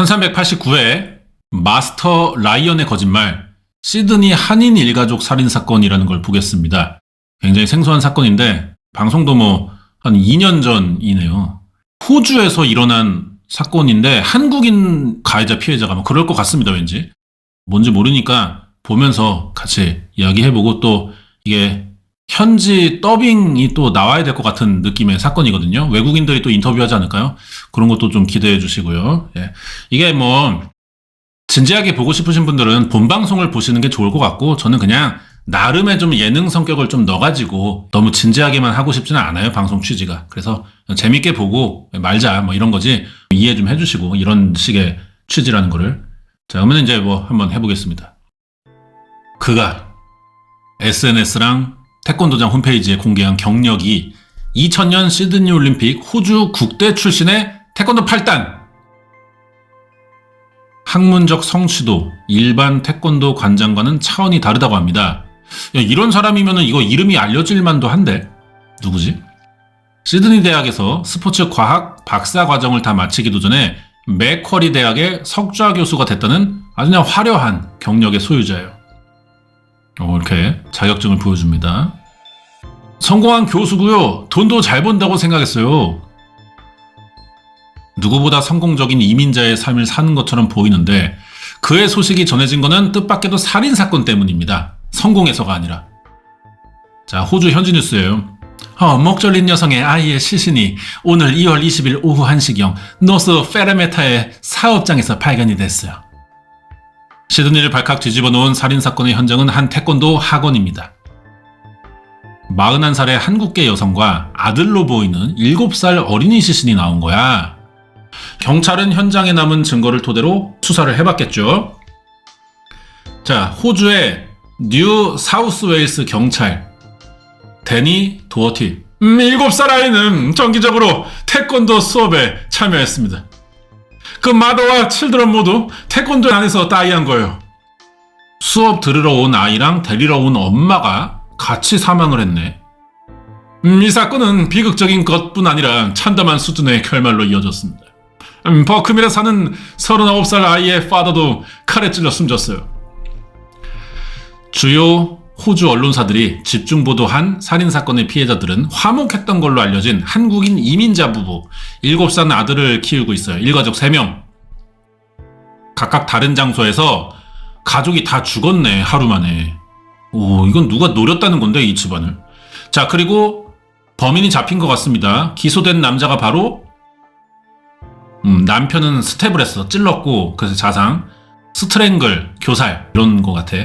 1389회 마스터 라이언의 거짓말, 시드니 한인 일가족 살인사건이라는 걸 보겠습니다. 굉장히 생소한 사건인데 방송도 한 2년 전이네요. 호주에서 일어난 사건인데 한국인 가해자 피해자가 그럴 것 같습니다. 왠지 뭔지 모르니까 보면서 같이 이야기해보고, 또 이게 현지 더빙이 또 나와야 될 것 같은 느낌의 사건이거든요. 외국인들이 또 인터뷰하지 않을까요? 그런 것도 좀 기대해 주시고요. 예. 이게 진지하게 보고 싶으신 분들은 본방송을 보시는 게 좋을 것 같고, 저는 그냥 나름의 좀 예능 성격을 좀 넣어가지고 너무 진지하게만 하고 싶지는 않아요, 방송 취지가. 그래서 재밌게 보고 말자 이런 거지, 이해 좀 해주시고, 이런 식의 취지라는 거를. 자, 그러면 이제 한번 해보겠습니다. 그가 SNS랑 태권도장 홈페이지에 공개한 경력이 2000년 시드니 올림픽 호주 국대 출신의 태권도 8단. 학문적 성취도 일반 태권도 관장과는 차원이 다르다고 합니다. 야, 이런 사람이면은 이거 이름이 알려질 만도 한데 누구지? 시드니 대학에서 스포츠 과학 박사 과정을 다 마치기도 전에 맥쿼리 대학의 석좌 교수가 됐다는 아주 그냥 화려한 경력의 소유자예요. 이렇게 자격증을 보여줍니다. 성공한 교수고요. 돈도 잘 번다고 생각했어요. 누구보다 성공적인 이민자의 삶을 사는 것처럼 보이는데 그의 소식이 전해진 것은 뜻밖에도 살인사건 때문입니다. 성공해서가 아니라. 자, 호주 현지 뉴스예요. 목 졸린 여성의 아이의 시신이 오늘 2월 20일 오후 1시경 노스 페레메타의 사업장에서 발견이 됐어요. 시드니를 발칵 뒤집어 놓은 살인사건의 현장은 한 태권도 학원입니다. 41살의 한국계 여성과 아들로 보이는 7살 어린이 시신이 나온 거야. 경찰은 현장에 남은 증거를 토대로 수사를 해봤겠죠. 자, 호주의 뉴 사우스 웨일스 경찰 데니 도어티. 7살 아이는 정기적으로 태권도 수업에 참여했습니다. 그 마더와 칠드런 모두 태권도 안에서 따이한 거예요. 수업 들으러 온 아이랑 데리러 온 엄마가 같이 사망을 했네. 이 사건은 비극적인 것뿐 아니라 참담한 수준의 결말로 이어졌습니다. 버크밀에 사는 39살 아이의 파더도 칼에 찔려 숨졌어요. 주요 호주 언론사들이 집중 보도한 살인사건의 피해자들은 화목했던 걸로 알려진 한국인 이민자 부부, 7살 아들을 키우고 있어요. 일가족 3명. 각각 다른 장소에서 가족이 다 죽었네, 하루 만에. 이건 누가 노렸다는 건데, 이 집안을. 자, 그리고 범인이 잡힌 것 같습니다. 기소된 남자가 바로 남편은 스텝을 했어. 찔렀고, 그래서 자상, 스트랭글, 교살, 이런 것 같아.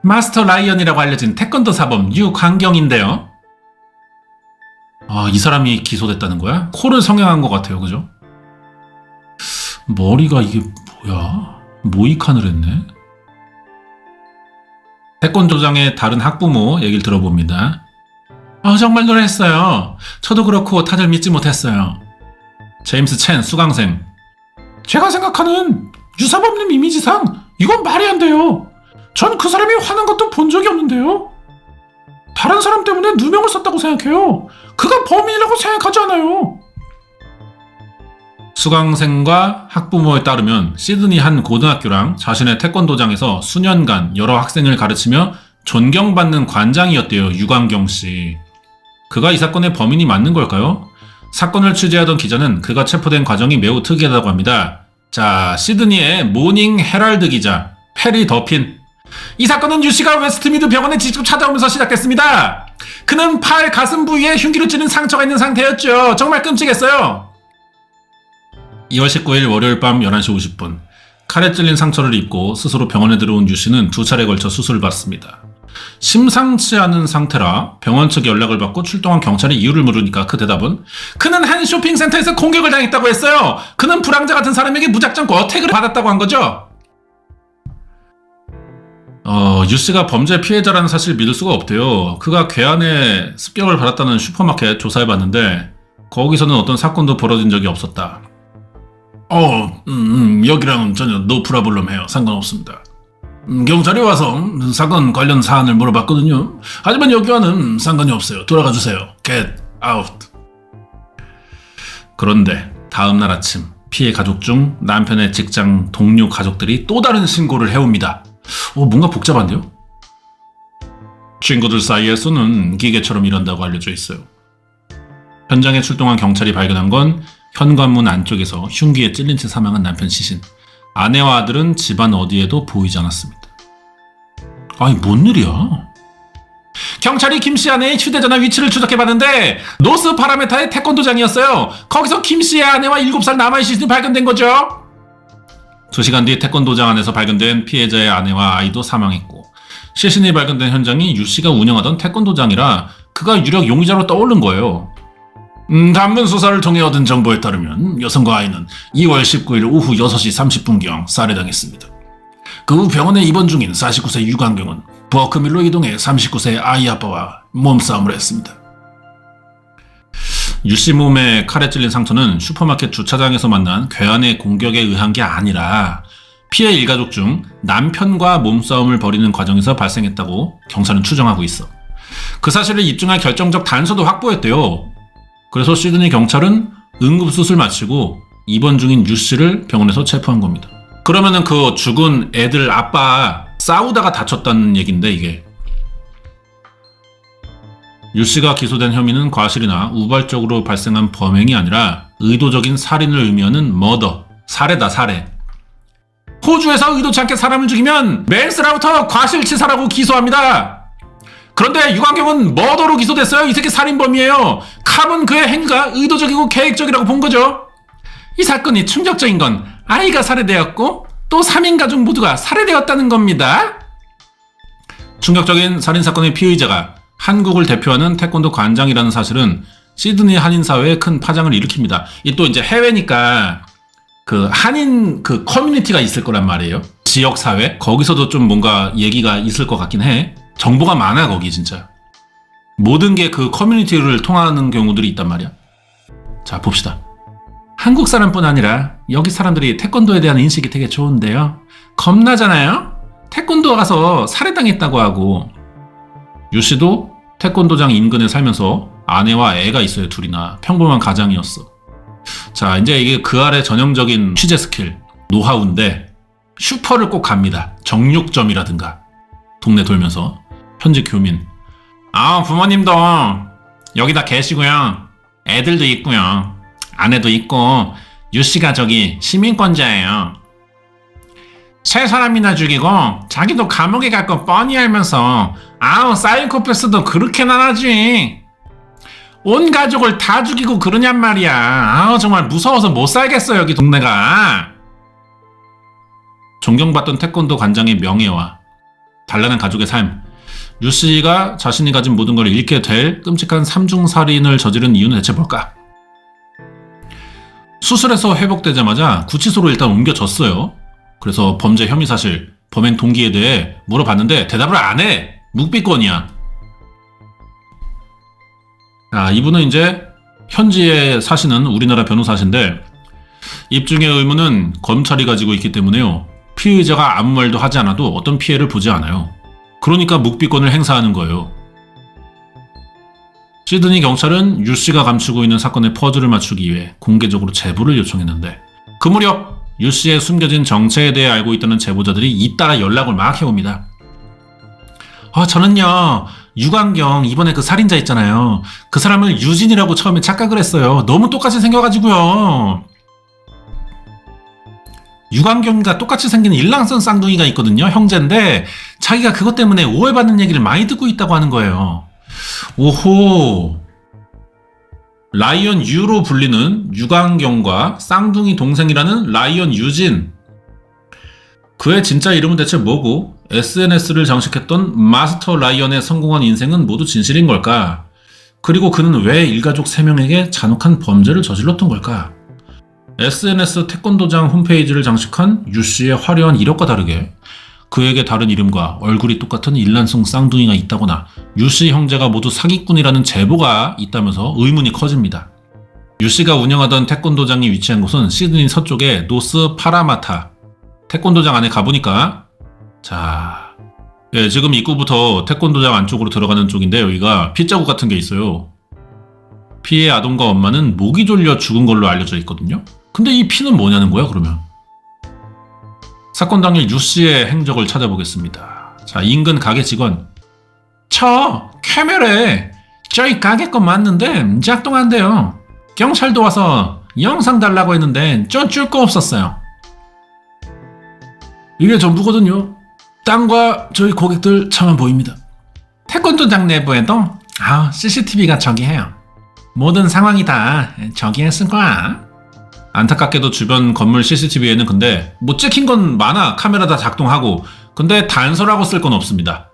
마스터 라이언이라고 알려진 태권도 사범 유광경인데요. 이 사람이 기소됐다는 거야? 코를 성형한 것 같아요, 그죠? 머리가 이게 뭐야? 모이칸을 했네? 태권도장의 다른 학부모 얘기를 들어봅니다. 정말 놀랐어요. 저도 그렇고 다들 믿지 못했어요. 제임스 첸 수강생. 제가 생각하는 유사범님 이미지상 이건 말이 안 돼요. 전 그 사람이 화난 것도 본 적이 없는데요. 다른 사람 때문에 누명을 썼다고 생각해요. 그가 범인이라고 생각하지 않아요. 수강생과 학부모에 따르면 시드니 한 고등학교랑 자신의 태권도장에서 수년간 여러 학생을 가르치며 존경받는 관장이었대요. 유광경 씨. 그가 이 사건의 범인이 맞는 걸까요? 사건을 취재하던 기자는 그가 체포된 과정이 매우 특이하다고 합니다. 자, 시드니의 모닝 헤럴드 기자 페리 더핀. 이 사건은 유씨가 웨스트미드 병원에 직접 찾아오면서 시작됐습니다. 그는 팔 가슴 부위에 흉기로 찌른 상처가 있는 상태였죠. 정말 끔찍했어요. 2월 19일 월요일 밤 11시 50분 칼에 찔린 상처를 입고 스스로 병원에 들어온 유씨는 2차례에 걸쳐 수술을 받습니다. 심상치 않은 상태라 병원 측 연락을 받고 출동한 경찰이 이유를 물으니까 그 대답은 그는 한 쇼핑센터에서 공격을 당했다고 했어요. 그는 불황자 같은 사람에게 무작정 어택을 받았다고 한 거죠. 유씨가 범죄 피해자라는 사실을 믿을 수가 없대요. 그가 괴한의 습격을 받았다는 슈퍼마켓 조사해봤는데 거기서는 어떤 사건도 벌어진 적이 없었다. 여기랑은 전혀 노 프라블럼해요. 상관없습니다. 경찰이 와서 사건 관련 사안을 물어봤거든요. 하지만 여기와는 상관이 없어요. 돌아가 주세요. Get out. 그런데 다음 날 아침 피해 가족 중 남편의 직장 동료 가족들이 또 다른 신고를 해옵니다. 뭔가 복잡한데요? 친구들 사이에서는 기계처럼 일한다고 알려져 있어요. 현장에 출동한 경찰이 발견한 건 현관문 안쪽에서 흉기에 찔린 채 사망한 남편 시신. 아내와 아들은 집안 어디에도 보이지 않았습니다. 아니 뭔 일이야? 경찰이 김씨 아내의 휴대전화 위치를 추적해봤는데 노스 파라메타의 태권도장이었어요. 거기서 김씨의 아내와 7살 남아의 시신이 발견된 거죠. 2시간 뒤 태권도장 안에서 발견된 피해자의 아내와 아이도 사망했고 시신이 발견된 현장이 유씨가 운영하던 태권도장이라 그가 유력 용의자로 떠오른 거예요. 단문 수사를 통해 얻은 정보에 따르면 여성과 아이는 2월 19일 오후 6시 30분경 살해당했습니다. 그 후 병원에 입원 중인 49세 유광경은 버크밀로 이동해 39세 아이 아빠와 몸싸움을 했습니다. 유씨 몸에 칼에 찔린 상처는 슈퍼마켓 주차장에서 만난 괴한의 공격에 의한 게 아니라 피해 일가족 중 남편과 몸싸움을 벌이는 과정에서 발생했다고 경찰은 추정하고 있어. 그 사실을 입증할 결정적 단서도 확보했대요. 그래서 시드니 경찰은 응급수술 마치고 입원 중인 유씨를 병원에서 체포한 겁니다. 그러면은 그 죽은 애들 아빠 싸우다가 다쳤다는 얘긴데 이게. 유씨가 기소된 혐의는 과실이나 우발적으로 발생한 범행이 아니라 의도적인 살인을 의미하는 머더, 살해다 살해. 호주에서 의도치 않게 사람을 죽이면 맨슬라우터 과실치사라고 기소합니다. 그런데 유광경은 머더로 기소됐어요. 이 새끼 살인범이에요. 캅은 그의 행위가 의도적이고 계획적이라고 본 거죠. 이 사건이 충격적인 건 아이가 살해되었고 또 3인 가족 모두가 살해되었다는 겁니다. 충격적인 살인사건의 피의자가 한국을 대표하는 태권도 관장이라는 사실은 시드니 한인사회에 큰 파장을 일으킵니다. 이 또 이제 해외니까 그 한인 그 커뮤니티가 있을 거란 말이에요. 지역사회? 거기서도 좀 뭔가 얘기가 있을 것 같긴 해. 정보가 많아 거기 진짜. 모든 게 그 커뮤니티를 통하는 경우들이 있단 말이야. 자 봅시다. 한국 사람뿐 아니라 여기 사람들이 태권도에 대한 인식이 되게 좋은데요. 겁나잖아요? 태권도 가서 살해당했다고 하고. 유씨도 태권도장 인근에 살면서 아내와 애가 있어요. 둘이나. 평범한 가장이었어. 자 이제 이게 그 아래 전형적인 취재 스킬 노하우인데 슈퍼를 꼭 갑니다. 정육점이라든가 동네 돌면서 현지 교민 부모님도 여기다 계시고요. 애들도 있고요. 아내도 있고 유씨가 저기 시민권자예요. 3사람이나 죽이고 자기도 감옥에 갈 거 뻔히 알면서 사이코패스도 그렇게나 하지. 온 가족을 다 죽이고 그러냔 말이야. 정말 무서워서 못 살겠어 여기 동네가. 존경받던 태권도 관장의 명예와 단란한 가족의 삶. 유씨가 자신이 가진 모든 걸 잃게 될 끔찍한 삼중살인을 저지른 이유는 대체 뭘까? 수술에서 회복되자마자 구치소로 일단 옮겨졌어요. 그래서 범죄 혐의 사실, 범행 동기에 대해 물어봤는데 대답을 안 해. 묵비권이야. 이분은 이제 현지에 사시는 우리나라 변호사신데 입증의 의무는 검찰이 가지고 있기 때문에요. 피의자가 아무 말도 하지 않아도 어떤 피해를 보지 않아요. 그러니까 묵비권을 행사하는 거예요. 시드니 경찰은 유씨가 감추고 있는 사건의 퍼즐을 맞추기 위해 공개적으로 제보를 요청했는데 그 무렵 유씨의 숨겨진 정체에 대해 알고 있다는 제보자들이 잇따라 연락을 막 해옵니다. 저는요 유광경 이번에 그 살인자 있잖아요. 그 사람을 유진이라고 처음에 착각을 했어요. 너무 똑같이 생겨가지고요. 유광경과 똑같이 생긴 일랑선 쌍둥이가 있거든요. 형제인데 자기가 그것 때문에 오해받는 얘기를 많이 듣고 있다고 하는 거예요. 오호. 라이언 유로 불리는 유광경과 쌍둥이 동생이라는 라이언 유진. 그의 진짜 이름은 대체 뭐고 SNS를 장식했던 마스터 라이언의 성공한 인생은 모두 진실인 걸까? 그리고 그는 왜 일가족 3명에게 잔혹한 범죄를 저질렀던 걸까? SNS 태권도장 홈페이지를 장식한 유씨의 화려한 이력과 다르게 그에게 다른 이름과 얼굴이 똑같은 일란성 쌍둥이가 있다거나 유씨 형제가 모두 사기꾼이라는 제보가 있다면서 의문이 커집니다. 유씨가 운영하던 태권도장이 위치한 곳은 시드니 서쪽의 노스 파라마타. 태권도장 안에 가보니까 지금 입구부터 태권도장 안쪽으로 들어가는 쪽인데 여기가 핏자국 같은 게 있어요. 피해 아동과 엄마는 목이 졸려 죽은 걸로 알려져 있거든요. 근데 이 피는 뭐냐는 거야, 그러면? 사건 당일 유 씨의 행적을 찾아보겠습니다. 자, 인근 가게 직원. 저 카메라에 저희 가게 거 맞는데 작동한대요. 경찰도 와서 영상 달라고 했는데 줄 거 없었어요. 이게 전부거든요. 땅과 저희 고객들 차만 보입니다. 태권도장 내부에도 CCTV가 저기 해요. 모든 상황이 다 저기 했을 거야. 안타깝게도 주변 건물 CCTV에는 근데 뭐 찍힌 건 많아. 카메라 다 작동하고. 근데 단서라고 쓸 건 없습니다.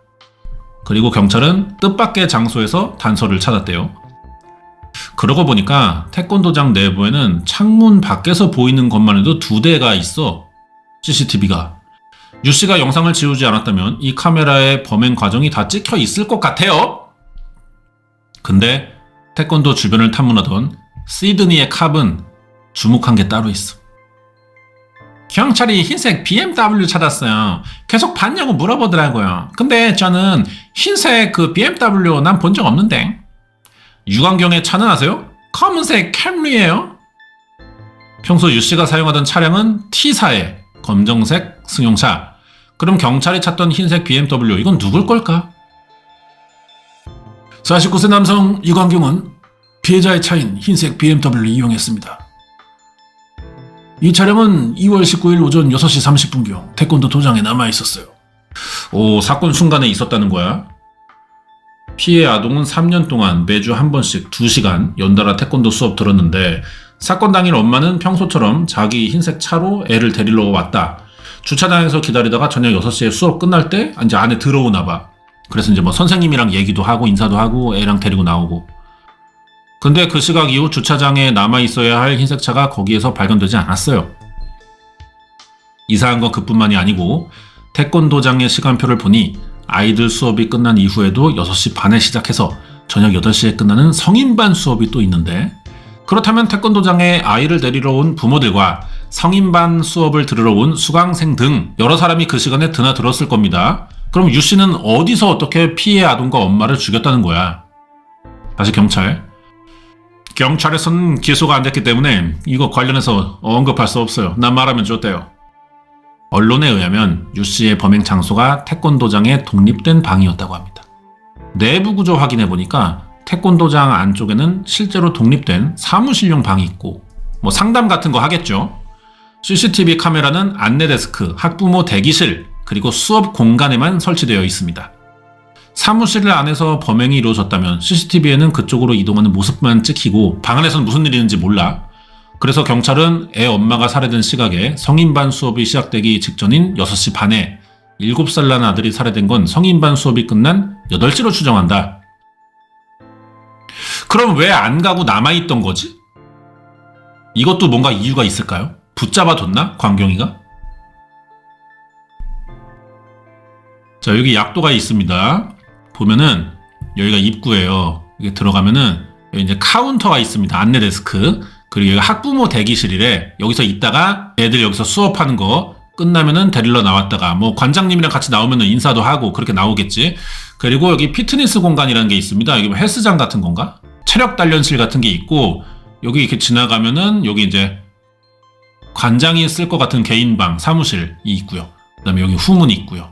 그리고 경찰은 뜻밖의 장소에서 단서를 찾았대요. 그러고 보니까 태권도장 내부에는 창문 밖에서 보이는 것만 해도 2대가 있어. CCTV가. 유 씨가 영상을 지우지 않았다면 이 카메라의 범행 과정이 다 찍혀 있을 것 같아요. 근데 태권도 주변을 탐문하던 시드니의 캅은 주목한 게 따로 있어. 경찰이 흰색 BMW 찾았어요. 계속 봤냐고 물어보더라고요. 근데 저는 흰색 그 BMW 난 본 적 없는데. 유광경의 차는 아세요? 검은색 캠리예요. 평소 유 씨가 사용하던 차량은 T사의 검정색 승용차. 그럼 경찰이 찾던 흰색 BMW 이건 누굴 걸까? 49세 남성 유광경은 피해자의 차인 흰색 BMW를 이용했습니다. 이 차량은 2월 19일 오전 6시 30분경 태권도 도장에 남아있었어요. 오, 사건 순간에 있었다는 거야? 피해 아동은 3년 동안 매주 한 번씩 2시간 연달아 태권도 수업 들었는데 사건 당일 엄마는 평소처럼 자기 흰색 차로 애를 데리러 왔다. 주차장에서 기다리다가 저녁 6시에 수업 끝날 때 이제 안에 들어오나 봐. 그래서 이제 뭐 선생님이랑 얘기도 하고 인사도 하고 애랑 데리고 나오고. 근데 그 시각 이후 주차장에 남아있어야 할 흰색 차가 거기에서 발견되지 않았어요. 이상한 건 그뿐만이 아니고 태권도장의 시간표를 보니 아이들 수업이 끝난 이후에도 6시 반에 시작해서 저녁 8시에 끝나는 성인반 수업이 또 있는데 그렇다면 태권도장에 아이를 데리러 온 부모들과 성인반 수업을 들으러 온 수강생 등 여러 사람이 그 시간에 드나들었을 겁니다. 그럼 유 씨는 어디서 어떻게 피해 아동과 엄마를 죽였다는 거야? 다시 경찰에서는 기소가 안 됐기 때문에 이거 관련해서 언급할 수 없어요. 난 말하면 좋대요. 언론에 의하면 유 씨의 범행 장소가 태권도장의 독립된 방이었다고 합니다. 내부 구조 확인해보니까 태권도장 안쪽에는 실제로 독립된 사무실용 방이 있고 뭐 상담 같은 거 하겠죠. CCTV 카메라는 안내 데스크, 학부모 대기실, 그리고 수업 공간에만 설치되어 있습니다. 사무실 안에서 범행이 이루어졌다면 CCTV에는 그쪽으로 이동하는 모습만 찍히고 방 안에서는 무슨 일이 있는지 몰라. 그래서 경찰은 애 엄마가 살해된 시각에 성인반 수업이 시작되기 직전인 6시 반에 7살 난 아들이 살해된 건 성인반 수업이 끝난 8시로 추정한다. 그럼 왜 안 가고 남아있던 거지? 이것도 뭔가 이유가 있을까요? 붙잡아뒀나? 광경이가? 자, 여기 약도가 있습니다. 보면은 여기가 입구예요. 여기 들어가면은 여기 이제 카운터가 있습니다. 안내 데스크. 그리고 여기 학부모 대기실이래. 여기서 있다가 애들 여기서 수업하는 거 끝나면은 데리러 나왔다가 뭐 관장님이랑 같이 나오면은 인사도 하고 그렇게 나오겠지. 그리고 여기 피트니스 공간이라는 게 있습니다. 여기 뭐 헬스장 같은 건가? 체력 단련실 같은 게 있고 여기 이렇게 지나가면은 여기 이제 관장이 쓸 것 같은 개인방 사무실이 있고요. 그 다음에 여기 후문이 있고요.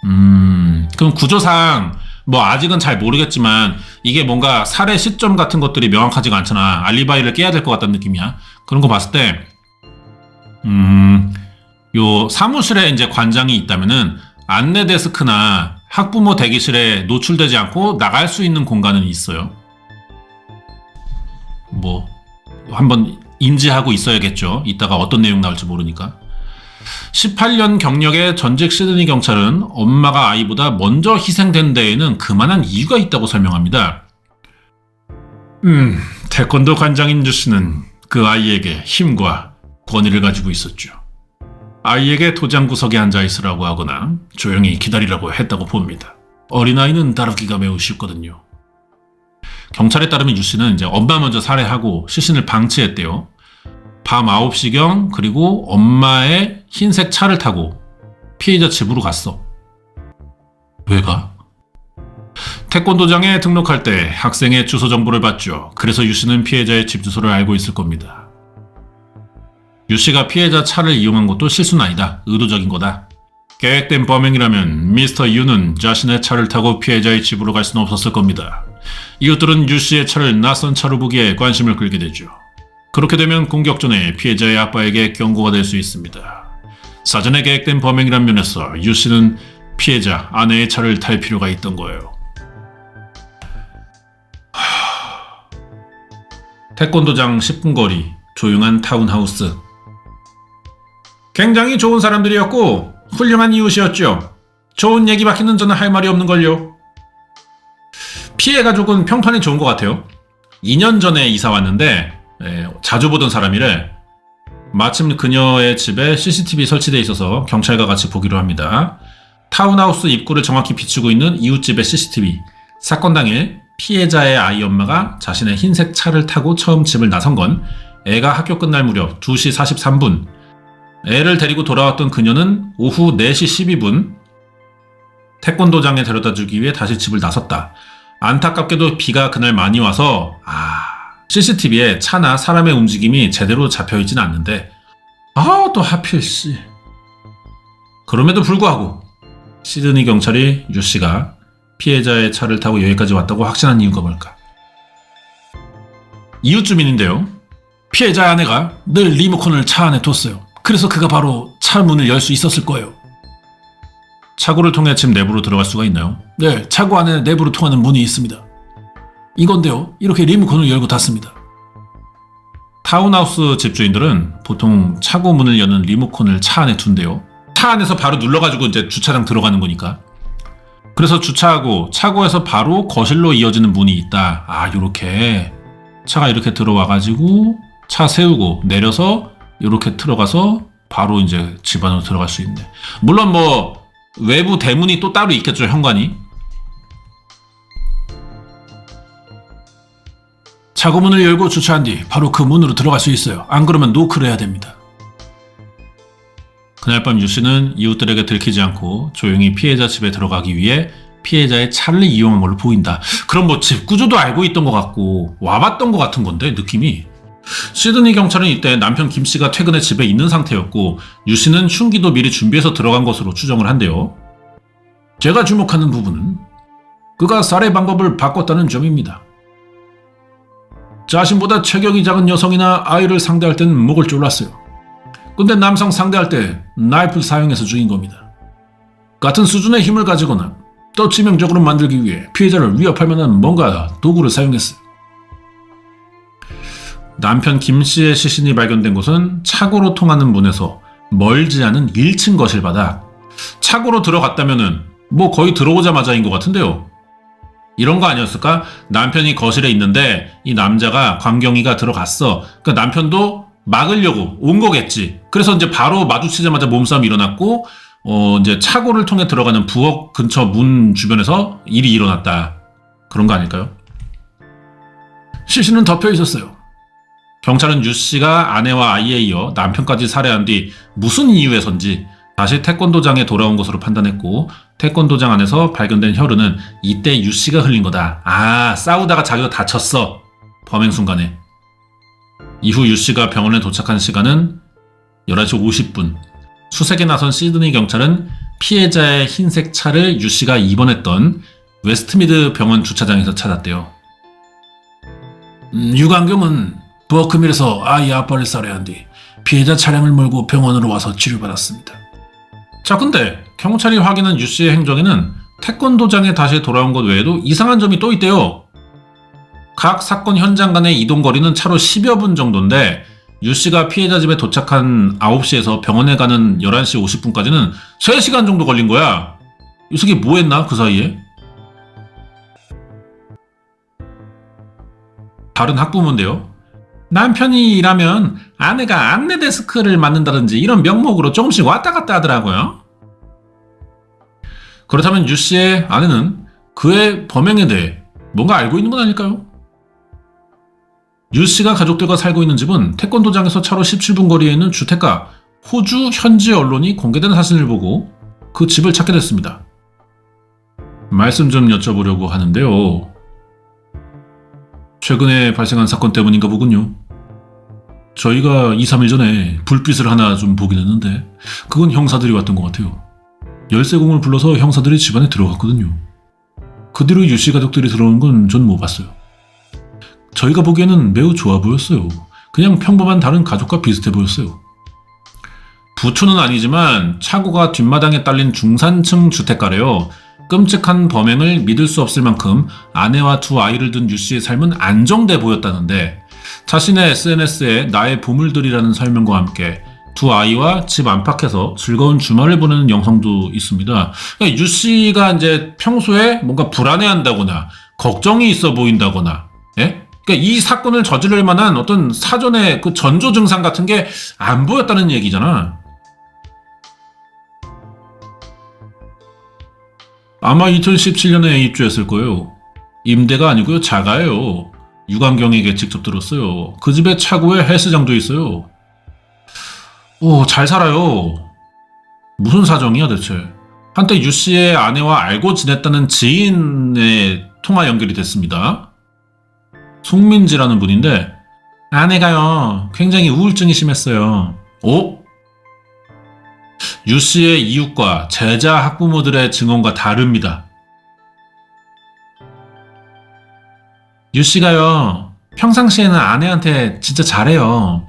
그럼 구조상 뭐 아직은 잘 모르겠지만 이게 뭔가 살해 시점 같은 것들이 명확하지가 않잖아. 알리바이를 깨야 될 것 같다는 느낌이야. 그런 거 봤을 때 요 사무실에 이제 관장이 있다면은 안내 데스크나 학부모 대기실에 노출되지 않고 나갈 수 있는 공간은 있어요. 뭐 한번 인지하고 있어야겠죠. 이따가 어떤 내용 나올지 모르니까. 18년 경력의 전직 시드니 경찰은 엄마가 아이보다 먼저 희생된 데에는 그만한 이유가 있다고 설명합니다. 태권도 관장인 주 씨는 그 아이에게 힘과 권위를 가지고 있었죠. 아이에게 도장 구석에 앉아 있으라고 하거나 조용히 기다리라고 했다고 봅니다. 어린아이는 다루기가 매우 쉽거든요. 경찰에 따르면 유 씨는 이제 엄마 먼저 살해하고 시신을 방치했대요. 밤 9시경 그리고 엄마의 흰색 차를 타고 피해자 집으로 갔어. 왜 가? 태권도장에 등록할 때 학생의 주소 정보를 받죠. 그래서 유 씨는 피해자의 집 주소를 알고 있을 겁니다. 유 씨가 피해자 차를 이용한 것도 실수는 아니다. 의도적인 거다. 계획된 범행이라면 미스터 유는 자신의 차를 타고 피해자의 집으로 갈 수는 없었을 겁니다. 이웃들은 유 씨의 차를 낯선 차로 보기에 관심을 끌게 되죠. 그렇게 되면 공격 전에 피해자의 아빠에게 경고가 될 수 있습니다. 사전에 계획된 범행이란 면에서 유 씨는 피해자 아내의 차를 탈 필요가 있던 거예요. 태권도장 10분 거리, 조용한 타운하우스. 굉장히 좋은 사람들이었고 훌륭한 이웃이었죠. 좋은 얘기밖에는 저는 할 말이 없는걸요. 피해 가족은 평판이 좋은 것 같아요. 2년 전에 이사 왔는데 자주 보던 사람이래. 마침 그녀의 집에 CCTV 설치되어 있어서 경찰과 같이 보기로 합니다. 타운하우스 입구를 정확히 비추고 있는 이웃집의 CCTV. 사건 당일 피해자의 아이 엄마가 자신의 흰색 차를 타고 처음 집을 나선 건 애가 학교 끝날 무렵 2시 43분. 애를 데리고 돌아왔던 그녀는 오후 4시 12분 태권도장에 데려다 주기 위해 다시 집을 나섰다. 안타깝게도 비가 그날 많이 와서 CCTV에 차나 사람의 움직임이 제대로 잡혀있진 않는데 또 하필 씨. 그럼에도 불구하고 시드니 경찰이 유 씨가 피해자의 차를 타고 여기까지 왔다고 확신한 이유가 뭘까? 이웃 주민인데요. 피해자 아내가 늘 리모컨을 차 안에 뒀어요. 그래서 그가 바로 차 문을 열 수 있었을 거예요. 차고를 통해 집 내부로 들어갈 수가 있나요? 네, 차고 안에 내부로 통하는 문이 있습니다. 이건데요. 이렇게 리모컨을 열고 닫습니다. 타운하우스 집주인들은 보통 차고 문을 여는 리모컨을 차 안에 둔대요. 차 안에서 바로 눌러가지고 이제 주차장 들어가는 거니까. 그래서 주차하고 차고에서 바로 거실로 이어지는 문이 있다. 요렇게 차가 이렇게 들어와가지고 차 세우고 내려서 이렇게 들어가서 바로 이제 집 안으로 들어갈 수 있네. 물론 뭐 외부 대문이 또 따로 있겠죠, 현관이. 차고문을 열고 주차한 뒤 바로 그 문으로 들어갈 수 있어요. 안 그러면 노크를 해야 됩니다. 그날 밤 유 씨는 이웃들에게 들키지 않고 조용히 피해자 집에 들어가기 위해 피해자의 차를 이용한 걸로 보인다. 그럼 뭐 집 구조도 알고 있던 것 같고 와봤던 것 같은 건데 느낌이. 시드니 경찰은 이때 남편 김 씨가 퇴근해 집에 있는 상태였고 유 씨는 흉기도 미리 준비해서 들어간 것으로 추정을 한대요. 제가 주목하는 부분은 그가 살해 방법을 바꿨다는 점입니다. 자신보다 체격이 작은 여성이나 아이를 상대할 때는 목을 졸랐어요. 근데 남성 상대할 때 나이프를 사용해서 죽인 겁니다. 같은 수준의 힘을 가지거나 더致命적으로 만들기 위해 피해자를 위협할 만한 뭔가 도구를 사용했어요. 남편 김 씨의 시신이 발견된 곳은 차고로 통하는 문에서 멀지 않은 1층 거실 바닥. 차고로 들어갔다면은 뭐 거의 들어오자마자인 것 같은데요. 이런 거 아니었을까? 남편이 거실에 있는데 이 남자가 광경이가 들어갔어. 그러니까 남편도 막으려고 온 거겠지. 그래서 이제 바로 마주치자마자 몸싸움이 일어났고 이제 차고를 통해 들어가는 부엌 근처 문 주변에서 일이 일어났다. 그런 거 아닐까요? 시신은 덮여 있었어요. 경찰은 유 씨가 아내와 아이에 이어 남편까지 살해한 뒤 무슨 이유에선지 다시 태권도장에 돌아온 것으로 판단했고 태권도장 안에서 발견된 혈흔은 이때 유 씨가 흘린 거다. 싸우다가 자기가 다쳤어. 범행 순간에. 이후 유 씨가 병원에 도착한 시간은 11시 50분. 수색에 나선 시드니 경찰은 피해자의 흰색 차를 유 씨가 입원했던 웨스트미드 병원 주차장에서 찾았대요. 유광경은 버크밀에서 아이 아빠를 살해한 뒤 피해자 차량을 몰고 병원으로 와서 치료받았습니다. 자, 근데 경찰이 확인한 유 씨의 행적에는 태권도장에 다시 돌아온 것 외에도 이상한 점이 또 있대요. 각 사건 현장 간의 이동 거리는 차로 10여 분 정도인데 유 씨가 피해자 집에 도착한 9시에서 병원에 가는 11시 50분까지는 3시간 정도 걸린 거야. 유석이 뭐 했나 그 사이에? 다른 학부모인데요. 남편이 일하면 아내가 안내 데스크를 맡는다든지 이런 명목으로 조금씩 왔다 갔다 하더라고요. 그렇다면 유 씨의 아내는 그의 범행에 대해 뭔가 알고 있는 건 아닐까요? 유 씨가 가족들과 살고 있는 집은 태권도장에서 차로 17분 거리에 있는 주택가. 호주 현지 언론이 공개된 사진을 보고 그 집을 찾게 됐습니다. 말씀 좀 여쭤보려고 하는데요. 최근에 발생한 사건 때문인가 보군요. 저희가 2, 3일 전에 불빛을 하나 좀 보긴 했는데 그건 형사들이 왔던 것 같아요. 열쇠공을 불러서 형사들이 집안에 들어갔거든요. 그 뒤로 유씨 가족들이 들어오는 건 전 못 봤어요. 저희가 보기에는 매우 좋아 보였어요. 그냥 평범한 다른 가족과 비슷해 보였어요. 부촌은 아니지만 차고가 뒷마당에 딸린 중산층 주택가래요. 끔찍한 범행을 믿을 수 없을 만큼 아내와 두 아이를 둔 유씨의 삶은 안정돼 보였다는데 자신의 SNS에 나의 보물들이라는 설명과 함께 두 아이와 집 안팎에서 즐거운 주말을 보내는 영상도 있습니다. 그러니까 유씨가 이제 평소에 뭔가 불안해한다거나 걱정이 있어 보인다거나, 예? 그러니까 이 사건을 저지를 만한 어떤 사전의 그 전조 증상 같은 게 안 보였다는 얘기잖아. 아마 2017년에 입주했을 거예요. 임대가 아니고요, 자가예요. 유광경에게 직접 들었어요. 그 집에 차고에 헬스장도 있어요. 오, 잘 살아요. 무슨 사정이야 대체? 한때 유씨의 아내와 알고 지냈다는 지인의 통화 연결이 됐습니다. 송민지라는 분인데 아내가요 굉장히 우울증이 심했어요. 오? 유씨의 이웃과 제자 학부모들의 증언과 다릅니다. 유씨가요 평상시에는 아내한테 진짜 잘해요.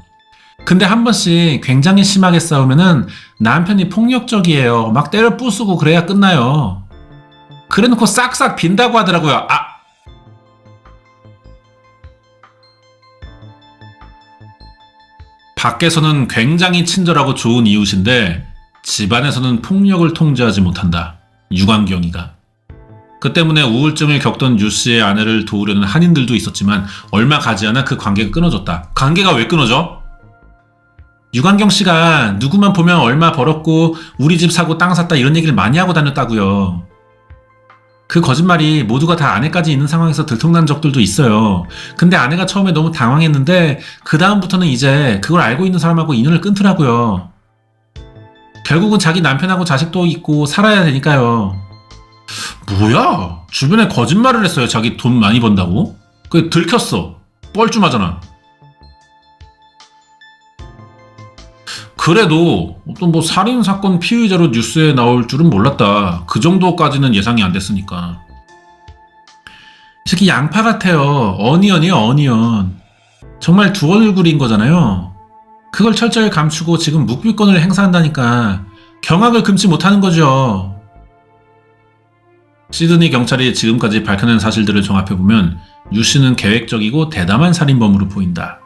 근데 한 번씩 굉장히 심하게 싸우면은 남편이 폭력적이에요. 막 때려 부수고 그래야 끝나요. 그래놓고 싹싹 빈다고 하더라고요. 밖에서는 굉장히 친절하고 좋은 이웃인데 집안에서는 폭력을 통제하지 못한다. 유광경이가. 그 때문에 우울증을 겪던 유씨의 아내를 도우려는 한인들도 있었지만 얼마 가지 않아 그 관계가 끊어졌다. 관계가 왜 끊어져? 유광경 씨가 누구만 보면 얼마 벌었고 우리 집 사고 땅 샀다 이런 얘기를 많이 하고 다녔다고요. 그 거짓말이 모두가 다 아내까지 있는 상황에서 들통난 적들도 있어요. 근데 아내가 처음에 너무 당황했는데 그 다음부터는 이제 그걸 알고 있는 사람하고 인연을 끊더라고요. 결국은 자기 남편하고 자식도 있고 살아야 되니까요. 뭐야? 주변에 거짓말을 했어요. 자기 돈 많이 번다고? 그게 들켰어. 뻘쭘하잖아. 그래도 어떤 뭐 살인사건 피의자로 뉴스에 나올 줄은 몰랐다. 그 정도까지는 예상이 안 됐으니까. 이 새끼 양파 같아요. 어니언이요, 어니언. 정말 두 얼굴인 거잖아요. 그걸 철저히 감추고 지금 묵비권을 행사한다니까 경악을 금치 못하는 거죠. 시드니 경찰이 지금까지 밝혀낸 사실들을 종합해보면 유 씨는 계획적이고 대담한 살인범으로 보인다.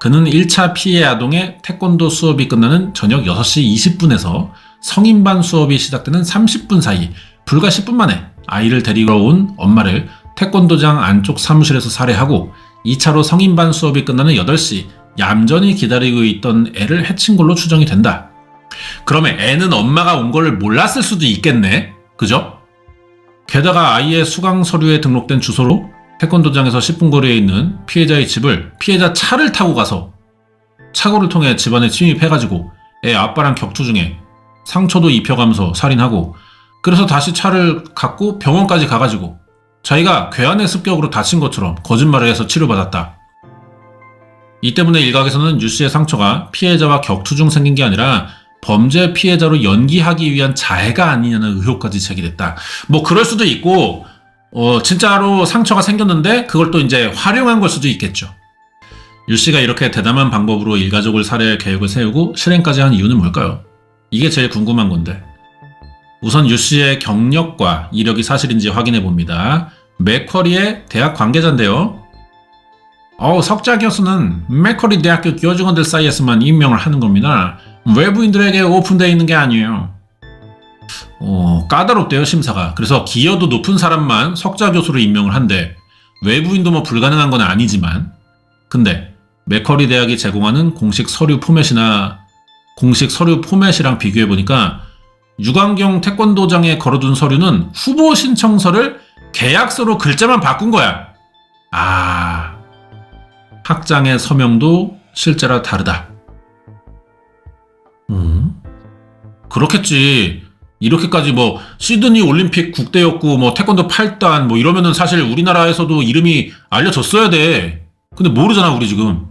그는 1차 피해 아동의 태권도 수업이 끝나는 저녁 6시 20분에서 성인반 수업이 시작되는 30분 사이 불과 10분 만에 아이를 데리러 온 엄마를 태권도장 안쪽 사무실에서 살해하고 2차로 성인반 수업이 끝나는 8시 얌전히 기다리고 있던 애를 해친 걸로 추정이 된다. 그러면 애는 엄마가 온 걸 몰랐을 수도 있겠네. 그죠? 게다가 아이의 수강 서류에 등록된 주소로 태권도장에서 10분 거리에 있는 피해자의 집을 피해자 차를 타고 가서 차고를 통해 집안에 침입해가지고 애 아빠랑 격투 중에 상처도 입혀가면서 살인하고 그래서 다시 차를 갖고 병원까지 가가지고 자기가 괴한의 습격으로 다친 것처럼 거짓말을 해서 치료받았다. 이 때문에 일각에서는 유 씨의 상처가 피해자와 격투 중 생긴 게 아니라 범죄 피해자로 연기하기 위한 자해가 아니냐는 의혹까지 제기됐다. 뭐 그럴 수도 있고 진짜로 상처가 생겼는데 그걸 또 이제 활용한 걸 수도 있겠죠. 유 씨가 이렇게 대담한 방법으로 일가족을 살해할 계획을 세우고 실행까지 한 이유는 뭘까요? 이게 제일 궁금한 건데. 우선 유 씨의 경력과 이력이 사실인지 확인해 봅니다. 맥쿼리의 대학 관계자인데요. 석자 교수는 맥쿼리 대학교 교직원들 사이에서만 임명을 하는 겁니다. 외부인들에게 오픈되어 있는 게 아니에요. 까다롭대요, 심사가. 그래서 기여도 높은 사람만 석자 교수로 임명을 한대. 외부인도 뭐 불가능한 건 아니지만. 근데 맥쿼리 대학이 제공하는 공식 서류 포맷이랑 비교해보니까 유광경 태권도장에 걸어둔 서류는 후보 신청서를 계약서로 글자만 바꾼 거야. 학장의 서명도 실제랑 다르다. 그렇겠지. 이렇게까지 뭐 시드니 올림픽 국대였고 뭐 태권도 8단 뭐 이러면은 사실 우리나라에서도 이름이 알려졌어야 돼. 근데 모르잖아 우리 지금.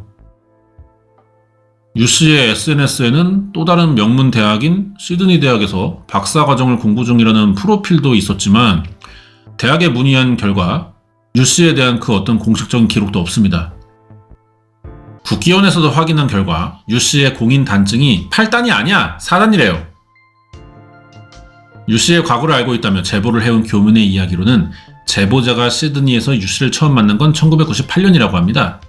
유씨의 SNS에는 또 다른 명문 대학인 시드니 대학에서 박사과정을 공부 중이라는 프로필도 있었지만 대학에 문의한 결과 유씨에 대한 그 어떤 공식적인 기록도 없습니다. 국기원에서도 확인한 결과 유씨의 공인 단증이 8단이 아니야 4단이래요. 유씨의 과거를 알고 있다며 제보를 해온 교문의 이야기로는 제보자가 시드니에서 유씨를 처음 만난 건 1998년이라고 합니다.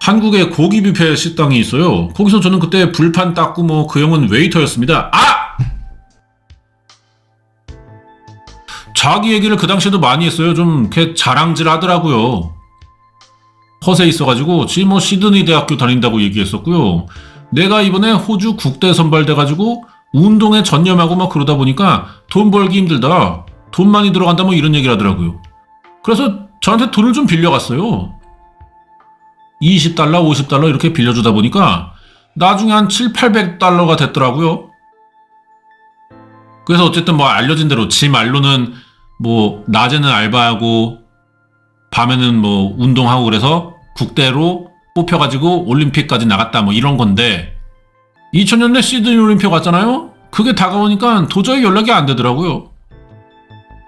한국에 고기 뷔페 식당이 있어요. 거기서 저는 그때 불판 닦고 뭐 그 형은 웨이터였습니다. 자기 얘기를 그 당시에도 많이 했어요. 좀 이렇게 자랑질 하더라고요. 컷에 있어가지고 지금 뭐 시드니 대학교 다닌다고 얘기했었고요. 내가 이번에 호주 국대 선발돼가지고 운동에 전념하고 막 그러다 보니까 돈 벌기 힘들다. 돈 많이 들어간다 뭐 이런 얘기를 하더라고요. 그래서 저한테 돈을 좀 빌려갔어요. 20달러, 50달러 이렇게 빌려주다 보니까 나중에 한 7, 800달러가 됐더라고요. 그래서 어쨌든 뭐 알려진 대로 지 말로는 뭐 낮에는 알바하고 밤에는 뭐 운동하고 그래서 국대로 뽑혀가지고 올림픽까지 나갔다 뭐 이런 건데 2000년대 시드니 올림픽 왔잖아요? 그게 다가오니까 도저히 연락이 안 되더라고요.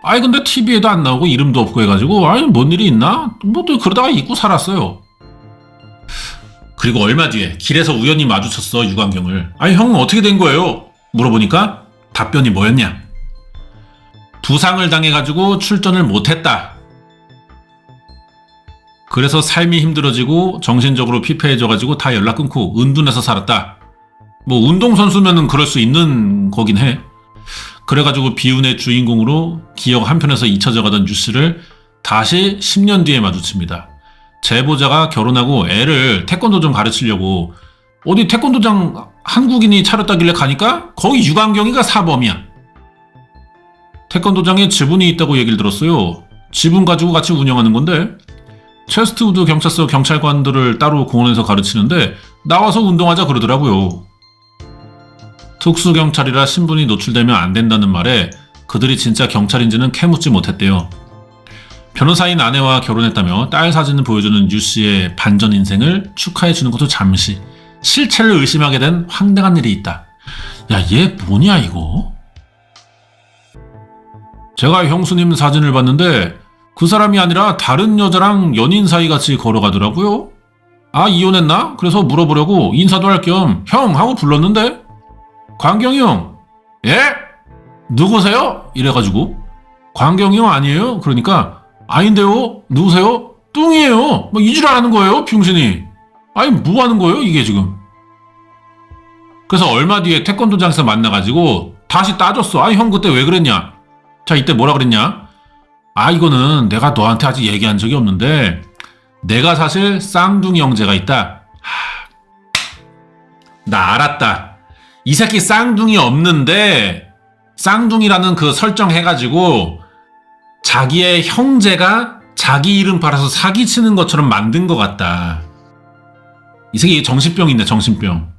아이 근데 TV에도 안 나오고 이름도 없고 해가지고 아니 뭔 일이 있나? 뭐 또 그러다가 잊고 살았어요. 그리고 얼마 뒤에 길에서 우연히 마주쳤어 유광경을. 아니 형은 어떻게 된 거예요? 물어보니까 답변이 뭐였냐? 부상을 당해가지고 출전을 못했다. 그래서 삶이 힘들어지고 정신적으로 피폐해져가지고 다 연락 끊고 은둔해서 살았다. 뭐 운동선수면은 그럴 수 있는 거긴 해. 그래가지고 비운의 주인공으로 기억 한편에서 잊혀져가던 유씨를 다시 10년 뒤에 마주칩니다. 제보자가 결혼하고 애를 태권도 좀 가르치려고 어디 태권도장 한국인이 차렸다길래 가니까 거기 유광경이가 사범이야. 태권도장에 지분이 있다고 얘기를 들었어요. 지분 가지고 같이 운영하는 건데 체스트우드 경찰서 경찰관들을 따로 공원에서 가르치는데 나와서 운동하자 그러더라고요. 특수경찰이라 신분이 노출되면 안 된다는 말에 그들이 진짜 경찰인지는 캐묻지 못했대요. 변호사인 아내와 결혼했다며 딸 사진을 보여주는 유씨의 반전 인생을 축하해주는 것도 잠시 실체를 의심하게 된 황당한 일이 있다. 야, 얘 뭐냐 이거? 제가 형수님 사진을 봤는데 그 사람이 아니라 다른 여자랑 연인 사이 같이 걸어가더라고요. 아, 이혼했나? 그래서 물어보려고 인사도 할 겸 형 하고 불렀는데 광경이 형. 예? 누구세요? 이래가지고 광경이 형 아니에요? 그러니까 아닌데요? 누구세요? 뚱이에요. 뭐 이지랄하는 거예요 병신이. 아니 뭐 하는 거예요 이게 지금. 그래서 얼마 뒤에 태권도장에서 만나가지고 다시 따졌어. 아니 형 그때 왜 그랬냐. 자 이때 뭐라 그랬냐. 아 이거는 내가 너한테 아직 얘기한 적이 없는데 내가 사실 쌍둥이 형제가 있다. 나 알았다. 이 새끼 쌍둥이 없는데 쌍둥이라는 그 설정 해가지고 자기의 형제가 자기 이름 팔아서 사기치는 것처럼 만든 것 같다. 이 새끼 정신병 있네 정신병.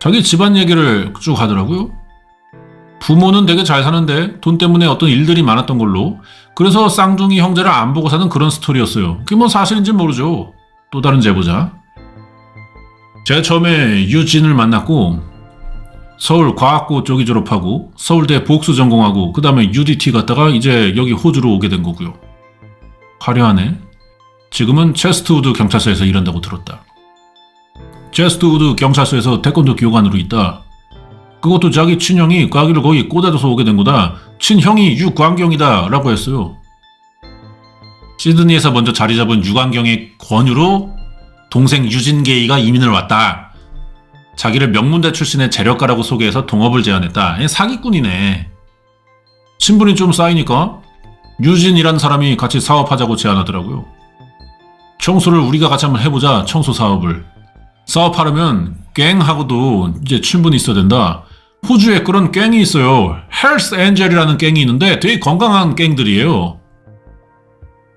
자기 집안 얘기를 쭉 하더라고요. 부모는 되게 잘 사는데 돈 때문에 어떤 일들이 많았던 걸로 그래서 쌍둥이 형제를 안 보고 사는 그런 스토리였어요. 그게 뭐 사실인지 모르죠. 또 다른 제보자. 제가 처음에 유진을 만났고 서울과학고 쪽이 졸업하고 서울대 복수 전공하고 그 다음에 UDT 갔다가 이제 여기 호주로 오게 된 거고요. 화려하네. 지금은 체스트우드 경찰서에서 일한다고 들었다. 체스트우드 경찰서에서 태권도 교관으로 있다. 그것도 자기 친형이 가기를 거기 꽂아줘서 오게 된 거다. 친형이 유광경이다 라고 했어요. 시드니에서 먼저 자리 잡은 유광경의 권유로 동생 유진게이가 이민을 왔다. 자기를 명문대 출신의 재력가라고 소개해서 동업을 제안했다. 사기꾼이네. 친분이 좀 쌓이니까 유진이란 사람이 같이 사업하자고 제안하더라고요. 청소를 우리가 같이 한번 해보자. 청소 사업을. 사업하려면 갱하고도 이제 친분이 있어야 된다. 호주에 그런 갱이 있어요. 헬스 엔젤이라는 갱이 있는데 되게 건강한 갱들이에요.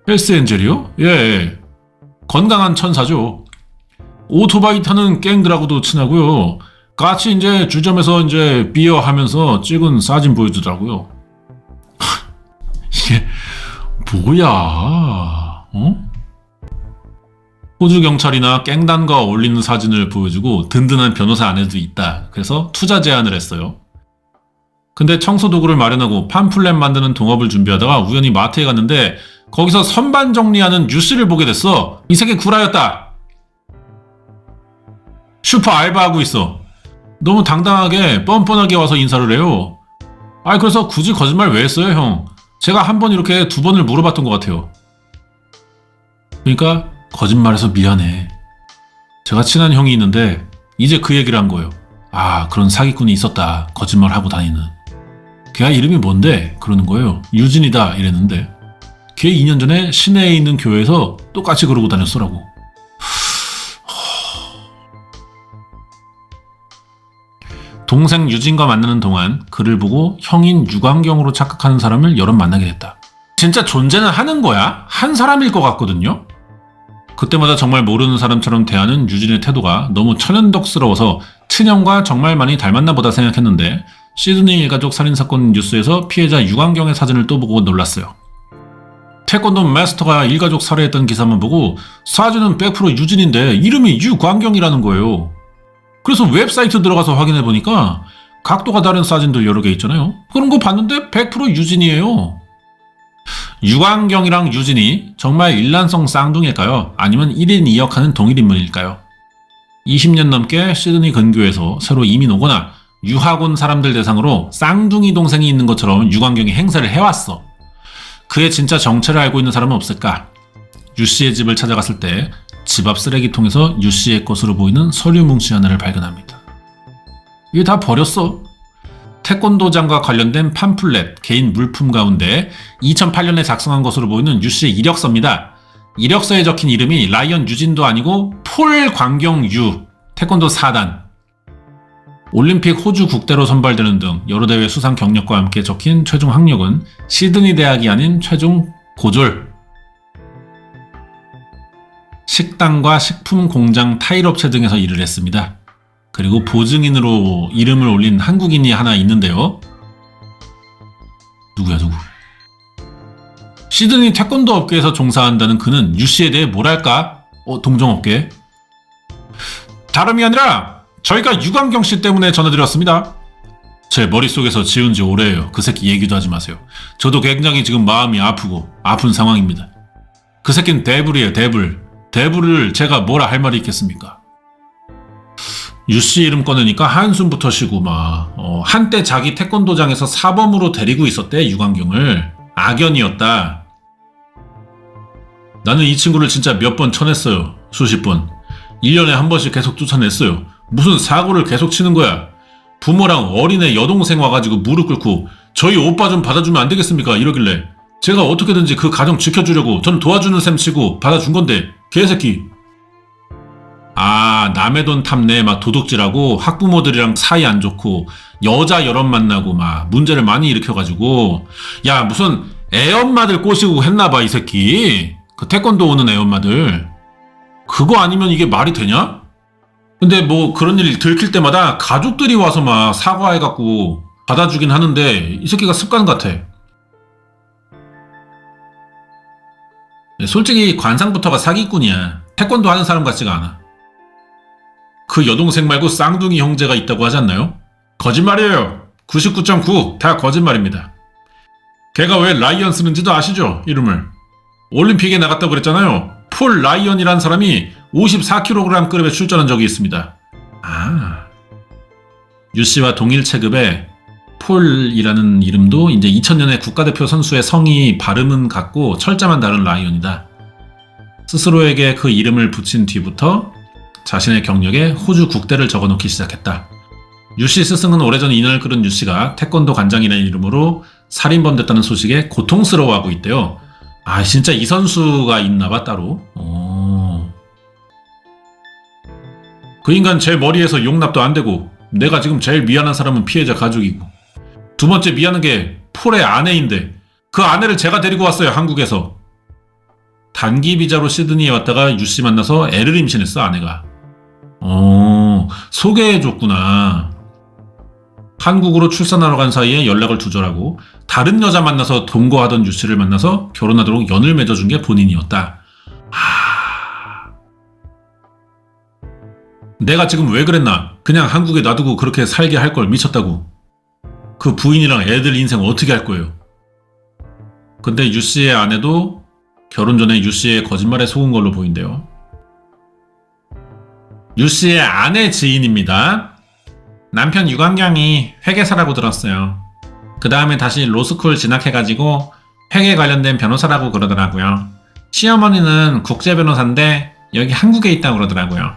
헬스 엔젤이요? 예. 건강한 천사죠. 오토바이 타는 갱들하고도 친하고요. 같이 이제 주점에서 이제 비어 하면서 찍은 사진 보여주더라고요. 이게 뭐야? 어? 호주 경찰이나 깽단과 어울리는 사진을 보여주고 든든한 변호사 아내도 있다. 그래서 투자 제안을 했어요. 근데 청소 도구를 마련하고 팜플렛 만드는 동업을 준비하다가 우연히 마트에 갔는데 거기서 선반 정리하는 유씨를 보게 됐어. 이 새끼 구라였다. 슈퍼 알바하고 있어. 너무 당당하게 뻔뻔하게 와서 인사를 해요. 그래서 굳이 거짓말 왜 했어요, 형? 제가 한 번 이렇게 두 번을 물어봤던 것 같아요. 그러니까 거짓말해서 미안해. 제가 친한 형이 있는데 이제 그 얘기를 한 거예요. 그런 사기꾼이 있었다. 거짓말하고 다니는. 걔가 이름이 뭔데? 그러는 거예요. 유진이다 이랬는데 걔 2년 전에 시내에 있는 교회에서 똑같이 그러고 다녔더라고. 동생 유진과 만나는 동안 그를 보고 형인 유광경으로 착각하는 사람을 여러 만나게 됐다. 진짜 존재는 하는 거야? 한 사람일 것 같거든요? 그때마다 정말 모르는 사람처럼 대하는 유진의 태도가 너무 천연덕스러워서 친형과 정말 많이 닮았나 보다 생각했는데 시드니 일가족 살인사건 뉴스에서 피해자 유광경의 사진을 또 보고 놀랐어요. 태권도 마스터가 일가족 살해했던 기사만 보고 사진은 100% 유진인데 이름이 유광경이라는 거예요. 그래서 웹사이트 들어가서 확인해보니까 각도가 다른 사진들 여러 개 있잖아요. 그런 거 봤는데 100% 유진이에요. 유광경이랑 유진이 정말 일란성 쌍둥이일까요? 아니면 1인 2역하는 동일인물일까요? 20년 넘게 시드니 근교에서 새로 이민 오거나 유학 온 사람들 대상으로 쌍둥이 동생이 있는 것처럼 유광경이 행세를 해왔어. 그의 진짜 정체를 알고 있는 사람은 없을까? 유씨의 집을 찾아갔을 때 집 앞 쓰레기통에서 유씨의 것으로 보이는 서류 뭉치 하나를 발견합니다. 이게 다 버렸어. 태권도장과 관련된 팜플렛, 개인 물품 가운데 2008년에 작성한 것으로 보이는 유씨의 이력서입니다. 이력서에 적힌 이름이 라이언 유진도 아니고 폴 광경유, 태권도 4단. 올림픽 호주 국대로 선발되는 등 여러 대회 수상 경력과 함께 적힌 최종 학력은 시드니 대학이 아닌 최종 고졸. 식당과 식품 공장 타일업체 등에서 일을 했습니다. 그리고 보증인으로 이름을 올린 한국인이 하나 있는데요. 누구야 누구? 시드니 태권도 업계에서 종사한다는 그는 유씨에 대해 뭐랄까? 동종업계? 다름이 아니라 저희가 유광경 씨 때문에 전해드렸습니다. 제 머릿속에서 지은 지 오래예요. 그 새끼 얘기도 하지 마세요. 저도 굉장히 지금 마음이 아프고 아픈 상황입니다. 그 새끼는 데블이에요. 데블. 데블을 제가 뭐라 할 말이 있겠습니까? 유씨 이름 꺼내니까 한숨부터 쉬고 한때 자기 태권도장에서 사범으로 데리고 있었대. 유광경을. 악연이었다. 나는 이 친구를 진짜 몇 번 쳐냈어요. 수십 번. 1년에 한 번씩 계속 쫓아냈어요. 무슨 사고를 계속 치는 거야. 부모랑 어린애 여동생 와가지고 무릎 꿇고 저희 오빠 좀 받아주면 안 되겠습니까? 이러길래 제가 어떻게든지 그 가정 지켜주려고 저는 도와주는 셈 치고 받아준 건데 개새끼. 남의 돈 탐내 막 도둑질하고 학부모들이랑 사이 안 좋고 여자 여럿 만나고 막 문제를 많이 일으켜가지고 야 무슨 애엄마들 꼬시고 했나봐 이 새끼. 그 태권도 오는 애엄마들. 그거 아니면 이게 말이 되냐? 근데 뭐 그런 일 들킬 때마다 가족들이 와서 막 사과해갖고 받아주긴 하는데 이 새끼가 습관 같아. 솔직히 관상부터가 사기꾼이야. 태권도 하는 사람 같지가 않아. 그 여동생 말고 쌍둥이 형제가 있다고 하지 않나요? 거짓말이에요. 99.9 다 거짓말입니다. 걔가 왜 라이언 쓰는지도 아시죠? 이름을. 올림픽에 나갔다고 그랬잖아요. 폴 라이언이라는 사람이 54kg급에 출전한 적이 있습니다. 유씨와 동일 체급의 폴이라는 이름도 이제 2000년에 국가대표 선수의 성이 발음은 같고 철자만 다른 라이언이다. 스스로에게 그 이름을 붙인 뒤부터 자신의 경력에 호주 국대를 적어놓기 시작했다. 유씨 스승은 오래전 인연을 끌은 유씨가 태권도 관장이라는 이름으로 살인범 됐다는 소식에 고통스러워하고 있대요. 진짜 이 선수가 있나봐 따로. 그 인간 제 머리에서 용납도 안 되고 내가 지금 제일 미안한 사람은 피해자 가족이고 두 번째 미안한 게 폴의 아내인데 그 아내를 제가 데리고 왔어요. 한국에서. 단기 비자로 시드니에 왔다가 유씨 만나서 애를 임신했어 아내가. 소개해줬구나. 한국으로 출산하러 간 사이에 연락을 두절하고 다른 여자 만나서 동거하던 유 씨를 만나서 결혼하도록 연을 맺어준 게 본인이었다. 내가 지금 왜 그랬나? 그냥 한국에 놔두고 그렇게 살게 할 걸. 미쳤다고. 그 부인이랑 애들 인생 어떻게 할 거예요? 근데 유 씨의 아내도 결혼 전에 유 씨의 거짓말에 속은 걸로 보인대요. 유 씨의 아내 지인입니다. 남편 유광경이 회계사라고 들었어요. 그 다음에 다시 로스쿨 진학해가지고 회계 관련된 변호사라고 그러더라고요. 시어머니는 국제 변호사인데 여기 한국에 있다고 그러더라고요.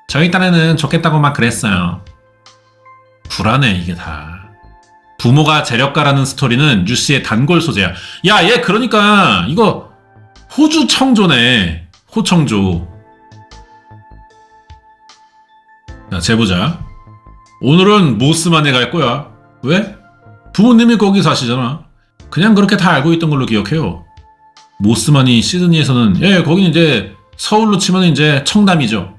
저희 딴에는 좋겠다고 막 그랬어요. 불안해 이게 다. 부모가 재력가라는 스토리는 유 씨의 단골 소재야. 야, 얘 그러니까 이거 호주 청조네. 호청조. 자, 재보자. 오늘은 모스만에 갈 거야. 왜? 부모님이 거기 사시잖아. 그냥 그렇게 다 알고 있던 걸로 기억해요. 모스만이 시드니에서는, 거긴 이제 서울로 치면 이제 청담이죠.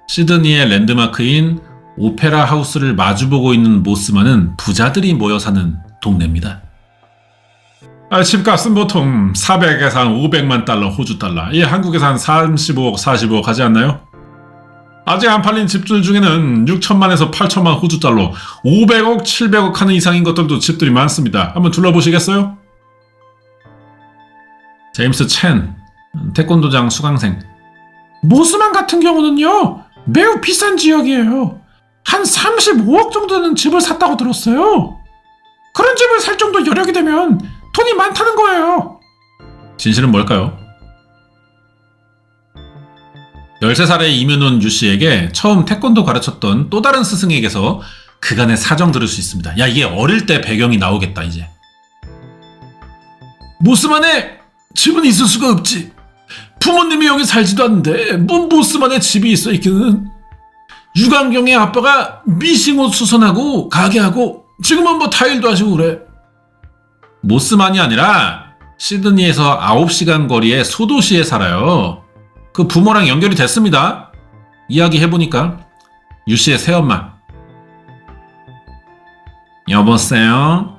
시드니의 랜드마크인 오페라 하우스를 마주보고 있는 모스만은 부자들이 모여 사는 동네입니다. 집값은 보통 400에서 한 500만 달러 호주 달러. 한국에서 한 35억, 40억 하지 않나요? 아직 안 팔린 집들 중에는 6천만에서 8천만 호주 달러, 500억, 700억 하는 이상인 것들도 집들이 많습니다. 한번 둘러보시겠어요? 제임스 첸, 태권도장 수강생. 모스만 같은 경우는요, 매우 비싼 지역이에요. 한 35억 정도 되는 집을 샀다고 들었어요. 그런 집을 살 정도 여력이 되면 돈이 많다는 거예요. 진실은 뭘까요? 13살의 이민훈 유 씨에게 처음 태권도 가르쳤던 또 다른 스승에게서 그간의 사정 들을 수 있습니다. 야, 이게 어릴 때 배경이 나오겠다 이제. 모스만에 집은 있을 수가 없지. 부모님이 여기 살지도 않는데 뭔 모스만에 집이 있어 있기는. 유광경의 아빠가 미싱옷 수선하고 가게하고 지금은 뭐 타일도 하시고 그래. 모스만이 아니라 시드니에서 9시간 거리의 소도시에 살아요. 그 부모랑 연결이 됐습니다. 이야기 해보니까 유 씨의 새엄마. 여보세요?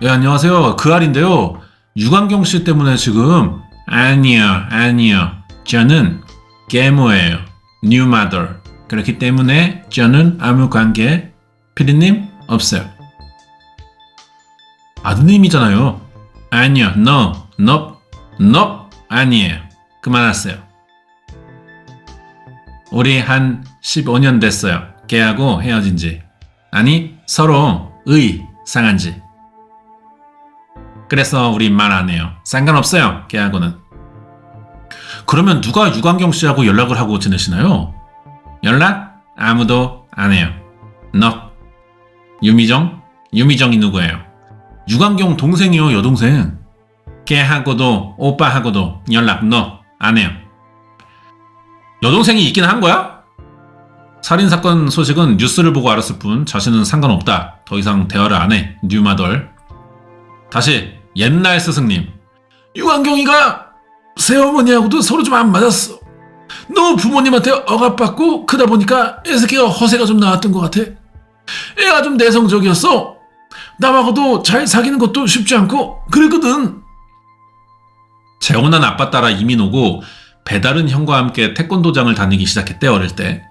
안녕하세요. 그 알인데요. 유광경 씨 때문에 지금. 아니요. 저는 계모예요. New mother. 그렇기 때문에 저는 아무 관계, 피디님, 없어요. 아드님이잖아요. 아니요. No. 아니에요. 그만하세요. 우리 한 15년 됐어요. 걔하고 헤어진 지. 아니, 서로 상한 지. 그래서 우리 말 안 해요. 상관없어요. 걔하고는. 그러면 누가 유광경 씨하고 연락을 하고 지내시나요? 연락? 아무도 안 해요. No. 유미정이 누구예요? 유광경 동생이요, 여동생. 걔하고도 오빠하고도 연락 No. 안 해요. 여동생이 있긴 한 거야? 살인사건 소식은 뉴스를 보고 알았을 뿐 자신은 상관없다. 더 이상 대화를 안 해. 뉴마덜. 다시 옛날 스승님. 유광경이가 새어머니하고도 서로 좀 안 맞았어. 너무 부모님한테 억압받고 크다 보니까 애새끼가 허세가 좀 나왔던 것 같아. 애가 좀 내성적이었어. 남하고도 잘 사귀는 것도 쉽지 않고 그랬거든. 재혼한 아빠 따라 이민 오고 배다른 형과 함께 태권도장을 다니기 시작했대. 어릴 때.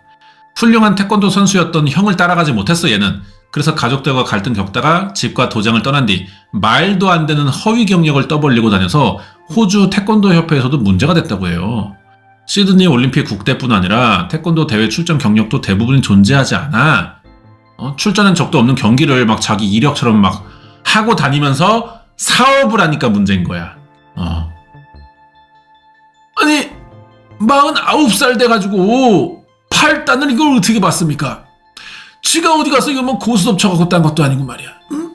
훌륭한 태권도 선수였던 형을 따라가지 못했어 얘는. 그래서 가족들과 갈등 겪다가 집과 도장을 떠난 뒤 말도 안 되는 허위 경력을 떠벌리고 다녀서 호주 태권도 협회에서도 문제가 됐다고 해요. 시드니 올림픽 국대뿐 아니라 태권도 대회 출전 경력도 대부분 존재하지 않아. 출전한 적도 없는 경기를 막 자기 이력처럼 막 하고 다니면서 사업을 하니까 문제인 거야. 아니 49살 돼가지고 8단을 이걸 어떻게 봤습니까? 지가 어디 가서 이거 뭐 고스톱 쳐갖고 딴 것도 아니고 말이야. 응?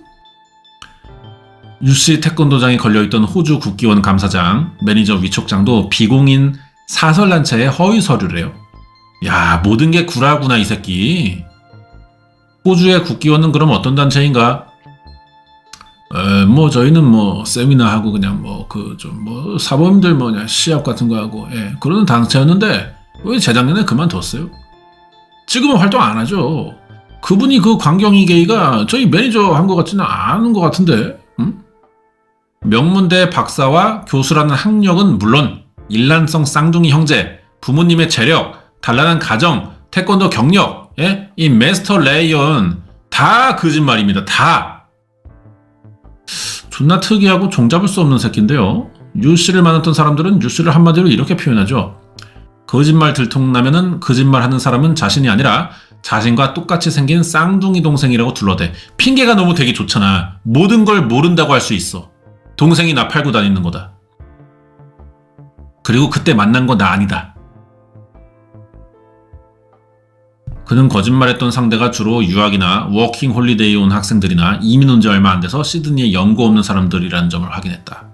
유씨 태권도장이 걸려있던 호주 국기원 감사장, 매니저 위촉장도 비공인 사설단체의 허위 서류래요. 야, 모든 게 구라구나 이 새끼. 호주의 국기원은 그럼 어떤 단체인가? 저희는 세미나하고 그냥 사범들 시합 같은 거 하고, 그러는 단체였는데 왜 재작년에 그만뒀어요? 지금은 활동 안 하죠. 그분이 그 광경이 게이가 저희 매니저 한 것 같지는 않은 것 같은데. 응? 명문대 박사와 교수라는 학력은 물론 일란성 쌍둥이 형제, 부모님의 재력, 단란한 가정, 태권도 경력, 예? 이 마스터 레이언 다 거짓말입니다. 다. 존나 특이하고 종잡을 수 없는 새끼인데요. 유씨를 만났던 사람들은 유씨를 한마디로 이렇게 표현하죠. 거짓말 들통나면은 거짓말하는 사람은 자신이 아니라 자신과 똑같이 생긴 쌍둥이 동생이라고 둘러대. 핑계가 너무 되기 좋잖아. 모든 걸 모른다고 할 수 있어. 동생이 나 팔고 다니는 거다. 그리고 그때 만난 거 나 아니다. 그는 거짓말했던 상대가 주로 유학이나 워킹 홀리데이 온 학생들이나 이민 온 지 얼마 안 돼서 시드니에 연고 없는 사람들이라는 점을 확인했다.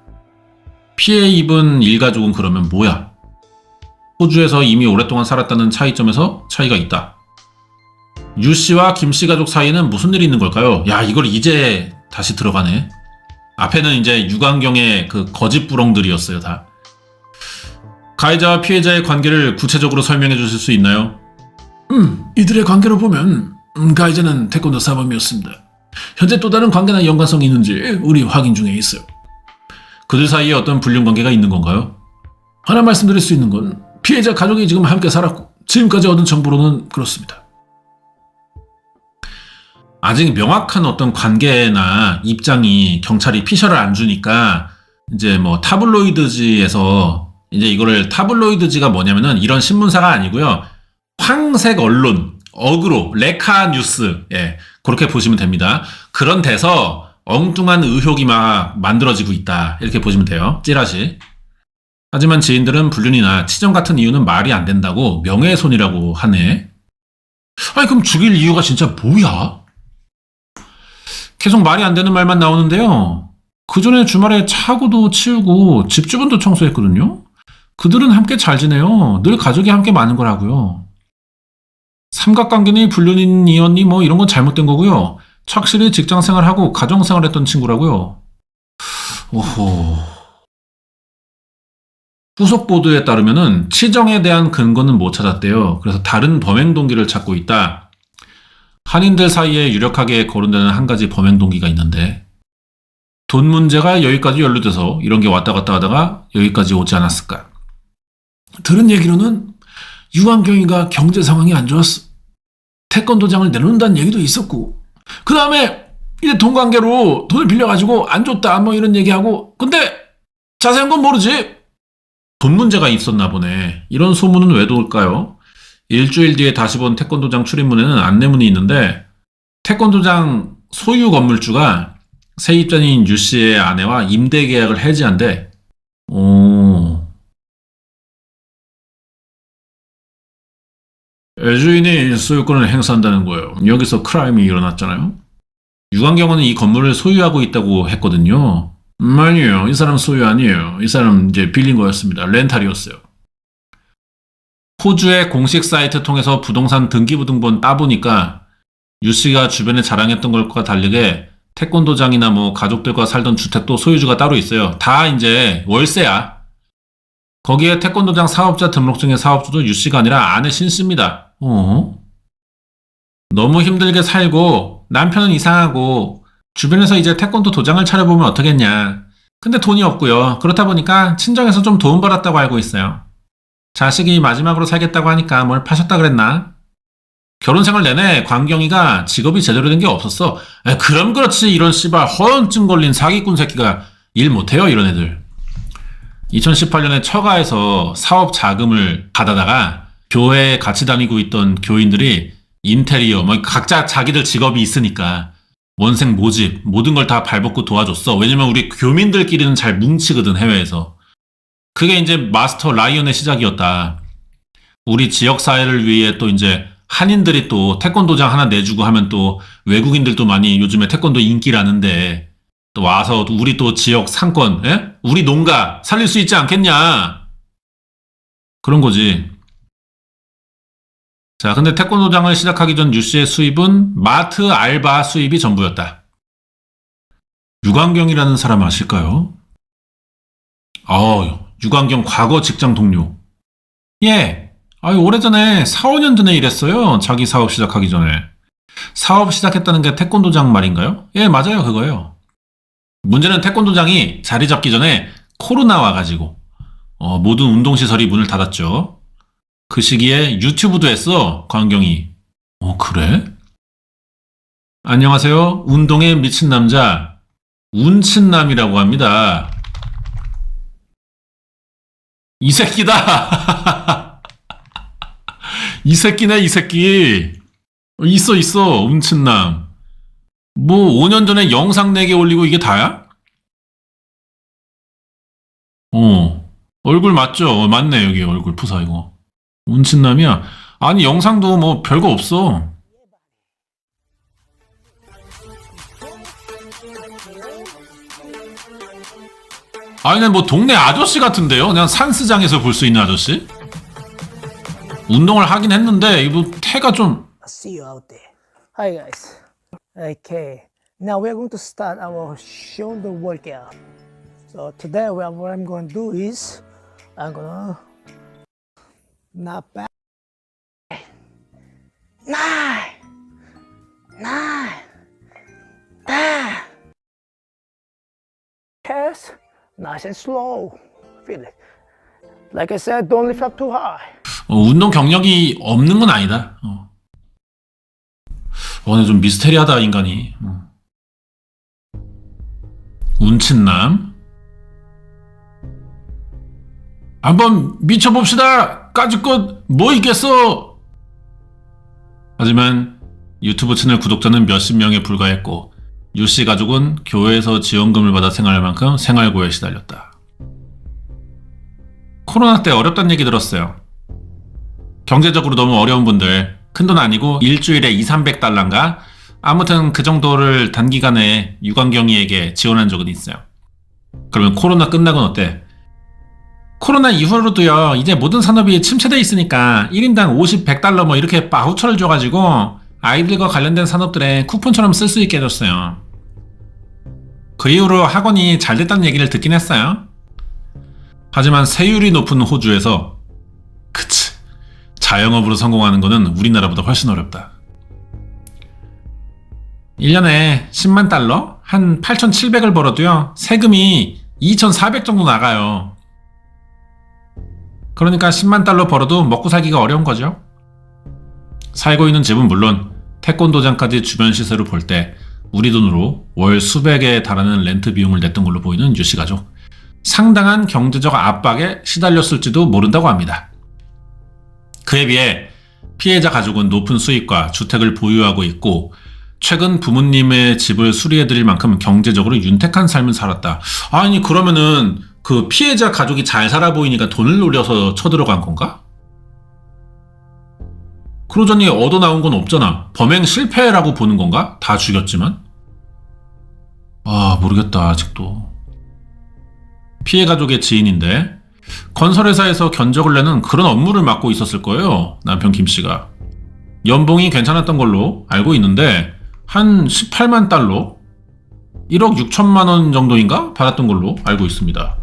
피해 입은 일가족은 그러면 뭐야? 호주에서 이미 오랫동안 살았다는 차이점에서 차이가 있다. 유씨와 김씨 가족 사이에는 무슨 일이 있는 걸까요? 야, 이걸 이제 다시 들어가네. 앞에는 이제 유광경의 그 거짓부렁들이었어요, 다. 가해자와 피해자의 관계를 구체적으로 설명해 주실 수 있나요? 이들의 관계로 보면 가해자는 태권도 사범이었습니다. 현재 또 다른 관계나 연관성이 있는지 우리 확인 중에 있어요. 그들 사이에 어떤 불륜 관계가 있는 건가요? 하나 말씀드릴 수 있는 건 피해자 가족이 지금 함께 살았고 지금까지 얻은 정보로는 그렇습니다. 아직 명확한 어떤 관계나 입장이 경찰이 피셔를 안 주니까 이제 뭐 타블로이드지에서 이제 이거를 타블로이드지가 뭐냐면은 이런 신문사가 아니고요. 황색 언론, 어그로, 레카 뉴스, 예, 그렇게 보시면 됩니다. 그런 데서 엉뚱한 의혹이 막 만들어지고 있다. 이렇게 보시면 돼요. 찌라시. 하지만 지인들은 불륜이나 치정 같은 이유는 말이 안 된다고 명예훼손이라고 하네. 아니 그럼 죽일 이유가 진짜 뭐야? 계속 말이 안 되는 말만 나오는데요. 그 전에 주말에 차고도 치우고 집 주변도 청소했거든요. 그들은 함께 잘 지내요. 늘 가족이 함께 많은 거라고요. 삼각관계니 불륜이었니 뭐 이런 건 잘못된 거고요. 착실히 직장생활하고 가정생활했던 친구라고요. 오호. 후속 보도에 따르면은 치정에 대한 근거는 못 찾았대요. 그래서 다른 범행 동기를 찾고 있다. 한인들 사이에 유력하게 거론되는 한 가지 범행 동기가 있는데 돈 문제가 여기까지 연루돼서 이런 게 왔다 갔다 하다가 여기까지 오지 않았을까. 들은 얘기로는 유광경이가 경제 상황이 안 좋았어. 태권도장을 내놓는다는 얘기도 있었고 그 다음에 이제 돈 관계로 돈을 빌려가지고 안 줬다 뭐 이런 얘기하고 근데 자세한 건 모르지. 돈 문제가 있었나 보네. 이런 소문은 왜 돌까요? 일주일 뒤에 다시 본 태권도장 출입문에는 안내문이 있는데 태권도장 소유 건물주가 세입자인 유씨의 아내와 임대 계약을 해지한대. 애주인이 소유권을 행사한다는 거예요. 여기서 크라임이 일어났잖아요. 유광경은 이 건물을 소유하고 있다고 했거든요. 아니에요. 이 사람 소유 아니에요. 이 사람 이제 빌린 거였습니다. 렌탈이었어요. 호주의 공식 사이트 통해서 부동산 등기부등본 따보니까 유씨가 주변에 자랑했던 것과 다르게 태권도장이나 뭐 가족들과 살던 주택도 소유주가 따로 있어요. 다 이제 월세야. 거기에 태권도장 사업자 등록증의 사업주도 유씨가 아니라 아내 신씨입니다. 너무 힘들게 살고 남편은 이상하고 주변에서 이제 태권도 도장을 차려보면 어떠겠냐. 근데 돈이 없고요. 그렇다 보니까 친정에서 좀 도움받았다고 알고 있어요. 자식이 마지막으로 살겠다고 하니까 뭘 파셨다 그랬나? 결혼생활 내내 광경이가 직업이 제대로 된 게 없었어. 그럼 그렇지 이런 씨발 허언증 걸린 사기꾼 새끼가 일 못해요 이런 애들. 2018년에 처가에서 사업 자금을 받아다가 교회에 같이 다니고 있던 교인들이 인테리어 뭐 각자 자기들 직업이 있으니까 원생 모집 모든 걸 다 발벗고 도와줬어. 왜냐면 우리 교민들끼리는 잘 뭉치거든 해외에서. 그게 이제 마스터 라이언의 시작이었다. 우리 지역사회를 위해 또 이제 한인들이 또 태권도장 하나 내주고 하면 또 외국인들도 많이 요즘에 태권도 인기라는데 또 와서 우리 또 지역 상권, 예? 우리 농가 살릴 수 있지 않겠냐. 그런 거지. 자, 근데 태권도장을 시작하기 전 유씨의 수입은 마트 알바 수입이 전부였다. 유광경이라는 사람 아실까요? 유광경 과거 직장 동료. 예. 아유, 오래전에 4, 5년 전에 이랬어요. 자기 사업 시작하기 전에. 사업 시작했다는 게 태권도장 말인가요? 예, 맞아요. 그거예요. 문제는 태권도장이 자리 잡기 전에 코로나 와가지고 모든 운동시설이 문을 닫았죠. 그 시기에 유튜브도 했어, 광경이. 그래? 안녕하세요. 운동에 미친 남자, 운친남이라고 합니다. 이 새끼다! 이 새끼네, 이 새끼. 있어, 운친남. 뭐, 5년 전에 영상 4개 올리고 이게 다야? 얼굴 맞죠? 맞네, 여기 얼굴 푸사, 이거. 운친남이야. 아니, 영상도 뭐 별거 없어. 아니, 뭐 동네 아저씨 같은데요? 그냥 산스장에서 볼 수 있는 아저씨? 운동을 하긴 했는데 이거 태가 좀 I'll see you out there. Hi guys. Okay. Now we're going to start our shoulder workout. So today what I'm going to do is I'm going to knock back. 9, 10. Chest, nice and slow. Feel it. Like I said, don't lift up too high. 운동 경력이 없는 건 아니다. 근데 좀 미스테리하다, 인간이. 운친남. 한번 미쳐봅시다. 까짓것 뭐 있겠어. 하지만 유튜브 채널 구독자는 몇십 명에 불과했고 유씨 가족은 교회에서 지원금을 받아 생활할 만큼 생활고에 시달렸다. 코로나 때 어렵다는 얘기 들었어요. 경제적으로 너무 어려운 분들, 큰돈 아니고 일주일에 200~300달러인가? 아무튼 그 정도를 단기간에 유광경이에게 지원한 적은 있어요. 그러면 코로나 끝나곤 어때? 코로나 이후로도요, 이제 모든 산업이 침체되어 있으니까 1인당 50, 100달러 뭐 이렇게 바우처를 줘가지고 아이들과 관련된 산업들에 쿠폰처럼 쓸 수 있게 해줬어요. 그 이후로 학원이 잘 됐다는 얘기를 듣긴 했어요. 하지만 세율이 높은 호주에서 그치, 자영업으로 성공하는 거는 우리나라보다 훨씬 어렵다. 1년에 10만 달러? 한 8,700을 벌어도요, 세금이 2,400 정도 나가요. 그러니까 10만 달러 벌어도 먹고 살기가 어려운 거죠. 살고 있는 집은 물론 태권도장까지 주변 시세로 볼 때 우리 돈으로 월 수백에 달하는 렌트 비용을 냈던 걸로 보이는 유씨 가족. 상당한 경제적 압박에 시달렸을지도 모른다고 합니다. 그에 비해 피해자 가족은 높은 수입과 주택을 보유하고 있고 최근 부모님의 집을 수리해드릴 만큼 경제적으로 윤택한 삶을 살았다. 아니, 그러면은 그 피해자 가족이 잘 살아 보이니까 돈을 노려서 쳐들어간 건가? 그러자니 얻어 나온 건 없잖아. 범행 실패라고 보는 건가? 다 죽였지만? 모르겠다, 아직도. 피해 가족의 지인인데 건설회사에서 견적을 내는 그런 업무를 맡고 있었을 거예요. 남편 김씨가. 연봉이 괜찮았던 걸로 알고 있는데 한 18만 달러? 1억 6천만 원 정도인가? 받았던 걸로 알고 있습니다.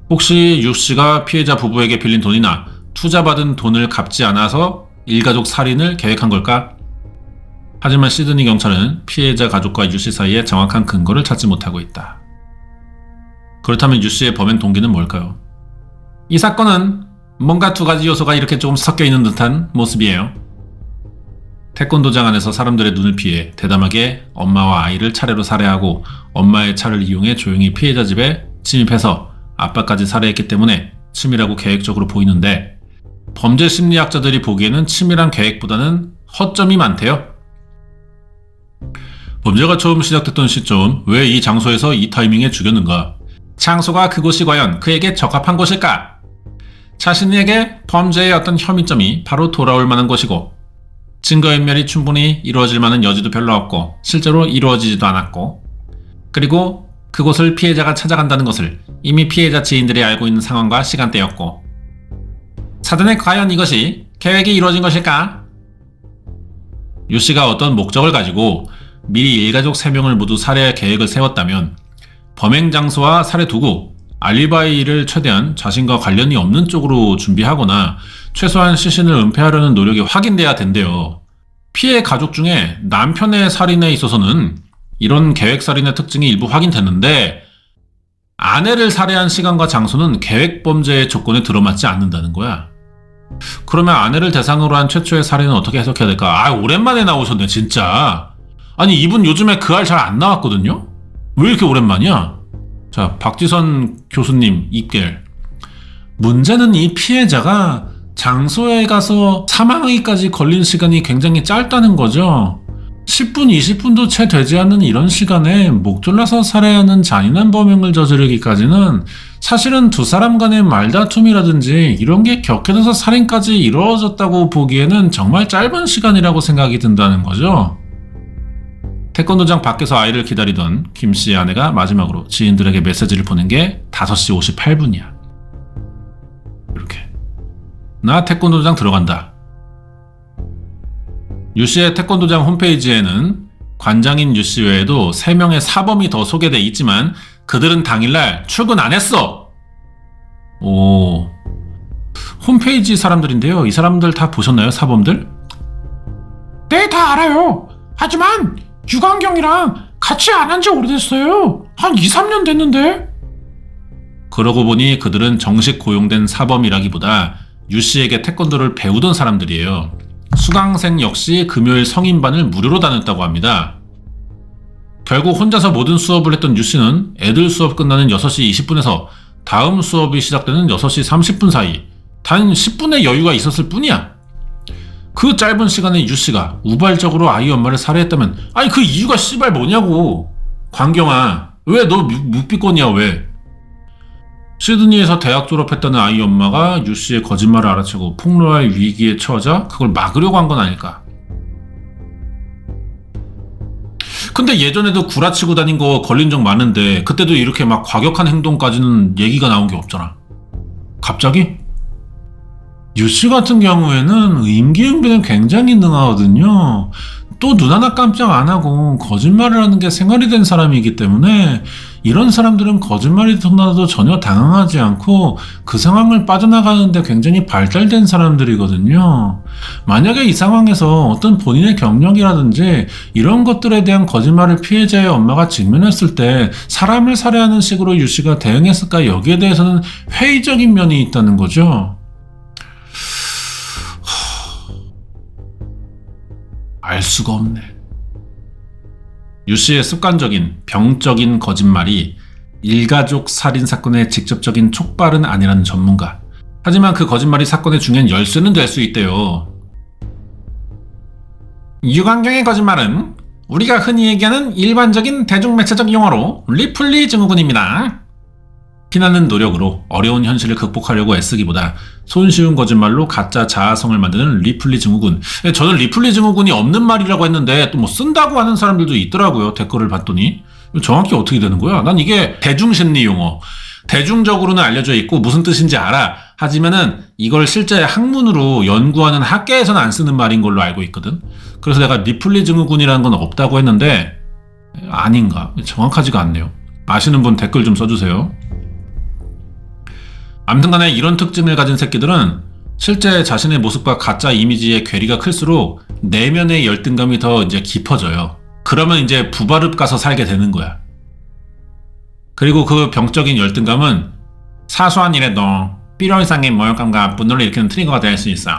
혹시 유씨가 피해자 부부에게 빌린 돈이나 투자받은 돈을 갚지 않아서 일가족 살인을 계획한 걸까? 하지만 시드니 경찰은 피해자 가족과 유씨 사이에 정확한 근거를 찾지 못하고 있다. 그렇다면 유씨의 범행 동기는 뭘까요? 이 사건은 뭔가 두 가지 요소가 이렇게 조금 섞여 있는 듯한 모습이에요. 태권도장 안에서 사람들의 눈을 피해 대담하게 엄마와 아이를 차례로 살해하고 엄마의 차를 이용해 조용히 피해자 집에 침입해서 아빠까지 살해했기 때문에 치밀하고 계획적으로 보이는데 범죄 심리학자들이 보기에는 치밀한 계획보다는 허점이 많대요. 범죄가 처음 시작됐던 시점, 왜 이 장소에서 이 타이밍에 죽였는가? 장소가 그곳이 과연 그에게 적합한 곳일까? 자신에게 범죄의 어떤 혐의점이 바로 돌아올 만한 곳이고 증거인멸이 충분히 이루어질 만한 여지도 별로 없고 실제로 이루어지지도 않았고 그리고 그곳을 피해자가 찾아간다는 것을 이미 피해자 지인들이 알고 있는 상황과 시간대였고 사전에 과연 이것이 계획이 이루어진 것일까? 유씨가 어떤 목적을 가지고 미리 일가족 3명을 모두 살해할 계획을 세웠다면 범행 장소와 살해 도구, 알리바이를 최대한 자신과 관련이 없는 쪽으로 준비하거나 최소한 시신을 은폐하려는 노력이 확인돼야 된대요. 피해 가족 중에 남편의 살인에 있어서는 이런 계획살인의 특징이 일부 확인됐는데 아내를 살해한 시간과 장소는 계획범죄의 조건에 들어맞지 않는다는 거야. 그러면 아내를 대상으로 한 최초의 살인은 어떻게 해석해야 될까? 오랜만에 나오셨네 진짜. 아니 이분 요즘에 그 알 잘 안 나왔거든요? 왜 이렇게 오랜만이야? 자, 박지선 교수님 입결. 문제는 이 피해자가 장소에 가서 사망하기까지 걸린 시간이 굉장히 짧다는 거죠. 10분, 20분도 채 되지 않는 이런 시간에 목졸라서 살해하는 잔인한 범행을 저지르기까지는 사실은 두 사람 간의 말다툼이라든지 이런 게 격해져서 살인까지 이루어졌다고 보기에는 정말 짧은 시간이라고 생각이 든다는 거죠. 태권도장 밖에서 아이를 기다리던 김 씨의 아내가 마지막으로 지인들에게 메시지를 보낸 게 5시 58분이야. 이렇게. 나 태권도장 들어간다. 유 씨의 태권도장 홈페이지에는 관장인 유 씨 외에도 3명의 사범이 더 소개돼 있지만 그들은 당일날 출근 안 했어. 오, 홈페이지 사람들인데요. 이 사람들 다 보셨나요? 사범들? 네, 다 알아요. 하지만 유광경이랑 같이 안 한 지 오래됐어요. 한 2, 3년 됐는데. 그러고 보니 그들은 정식 고용된 사범이라기보다 유 씨에게 태권도를 배우던 사람들이에요. 수강생 역시 금요일 성인반을 무료로 다녔다고 합니다. 결국 혼자서 모든 수업을 했던 유 씨는 애들 수업 끝나는 6시 20분에서 다음 수업이 시작되는 6시 30분 사이 단 10분의 여유가 있었을 뿐이야. 그 짧은 시간에 유 씨가 우발적으로 아이 엄마를 살해했다면 아니 그 이유가 씨발 뭐냐고. 광경아, 왜 너 묵비권이야 왜? 시드니에서 대학 졸업했다는 아이 엄마가 유 씨의 거짓말을 알아채고 폭로할 위기에 처하자 그걸 막으려고 한 건 아닐까. 근데 예전에도 구라치고 다닌 거 걸린 적 많은데 그때도 이렇게 막 과격한 행동까지는 얘기가 나온 게 없잖아. 갑자기? 유 씨 같은 경우에는 임기응변은 굉장히 능하거든요. 또 눈 하나 깜짝 안 하고 거짓말을 하는 게 생활이 된 사람이기 때문에 이런 사람들은 거짓말이 터나도 전혀 당황하지 않고 그 상황을 빠져나가는데 굉장히 발달된 사람들이거든요. 만약에 이 상황에서 어떤 본인의 경력이라든지 이런 것들에 대한 거짓말을 피해자의 엄마가 직면했을 때 사람을 살해하는 식으로 유 씨가 대응했을까, 여기에 대해서는 회의적인 면이 있다는 거죠. 알 수가 없네. 유 씨의 습관적인 병적인 거짓말이 일가족 살인 사건의 직접적인 촉발은 아니라는 전문가. 하지만 그 거짓말이 사건의 중요한 열쇠는 될 수 있대요. 유광경의 거짓말은 우리가 흔히 얘기하는 일반적인 대중매체적 용어로 리플리 증후군입니다. 피나는 노력으로 어려운 현실을 극복하려고 애쓰기보다 손쉬운 거짓말로 가짜 자아성을 만드는 리플리 증후군. 저는 리플리 증후군이 없는 말이라고 했는데 또 뭐 쓴다고 하는 사람들도 있더라고요. 댓글을 봤더니. 정확히 어떻게 되는 거야? 난 이게 대중심리 용어. 대중적으로는 알려져 있고 무슨 뜻인지 알아. 하지만은 이걸 실제 학문으로 연구하는 학계에서는 안 쓰는 말인 걸로 알고 있거든. 그래서 내가 리플리 증후군이라는 건 없다고 했는데 아닌가? 정확하지가 않네요. 아시는 분 댓글 좀 써주세요. 아무튼간에 이런 특징을 가진 새끼들은 실제 자신의 모습과 가짜 이미지의 괴리가 클수록 내면의 열등감이 더 이제 깊어져요. 그러면 이제 부바릅 가서 살게 되는 거야. 그리고 그 병적인 열등감은 사소한 일에도 필요 이상의 모욕감과 분노를 일으키는 트리거가 될 수 있어.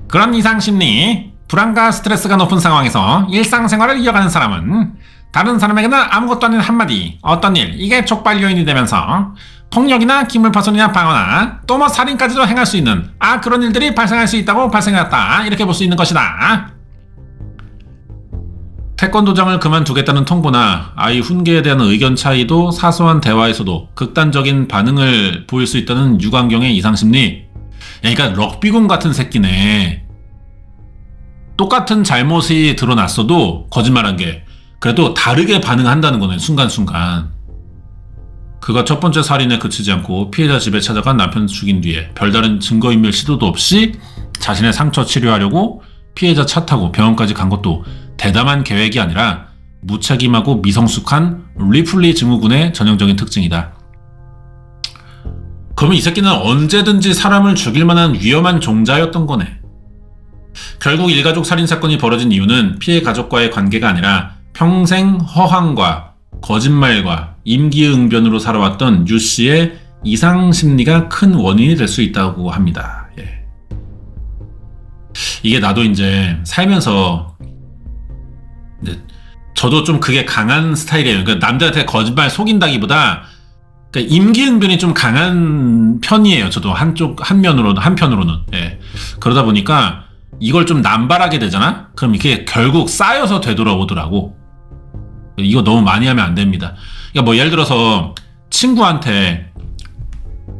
그런 이상 심리, 불안과 스트레스가 높은 상황에서 일상생활을 이어가는 사람은 다른 사람에게는 아무것도 아닌 한마디, 어떤 일, 이게 촉발 요인이 되면서 폭력이나 기물파손이나 방어나 또 뭐 살인까지도 행할 수 있는 그런 일들이 발생할 수 있다고 발생했다, 이렇게 볼 수 있는 것이다. 태권도장을 그만두겠다는 통보나 아이 훈계에 대한 의견 차이도 사소한 대화에서도 극단적인 반응을 보일 수 있다는 유광경의 이상심리. 그러니까 럭비공 같은 새끼네. 똑같은 잘못이 드러났어도 거짓말한 게 그래도 다르게 반응한다는 거네, 순간순간. 그가 첫 번째 살인에 그치지 않고 피해자 집에 찾아간 남편을 죽인 뒤에 별다른 증거인멸 시도도 없이 자신의 상처 치료하려고 피해자 차 타고 병원까지 간 것도 대담한 계획이 아니라 무책임하고 미성숙한 리플리 증후군의 전형적인 특징이다. 그러면 이 새끼는 언제든지 사람을 죽일 만한 위험한 종자였던 거네. 결국 일가족 살인사건이 벌어진 이유는 피해 가족과의 관계가 아니라 평생 허황과 거짓말과 임기응변으로 살아왔던 유 씨의 이상심리가 큰 원인이 될 수 있다고 합니다. 예. 이게 나도 이제 살면서 저도 좀 그게 강한 스타일이에요. 그러니까 남들한테 거짓말 속인다기보다 그러니까 임기응변이 좀 강한 편이에요. 저도 한편으로는. 예. 그러다 보니까 이걸 좀 남발하게 되잖아? 그럼 이게 결국 쌓여서 되돌아오더라고. 이거 너무 많이 하면 안 됩니다. 그러니까 뭐 예를 들어서 친구한테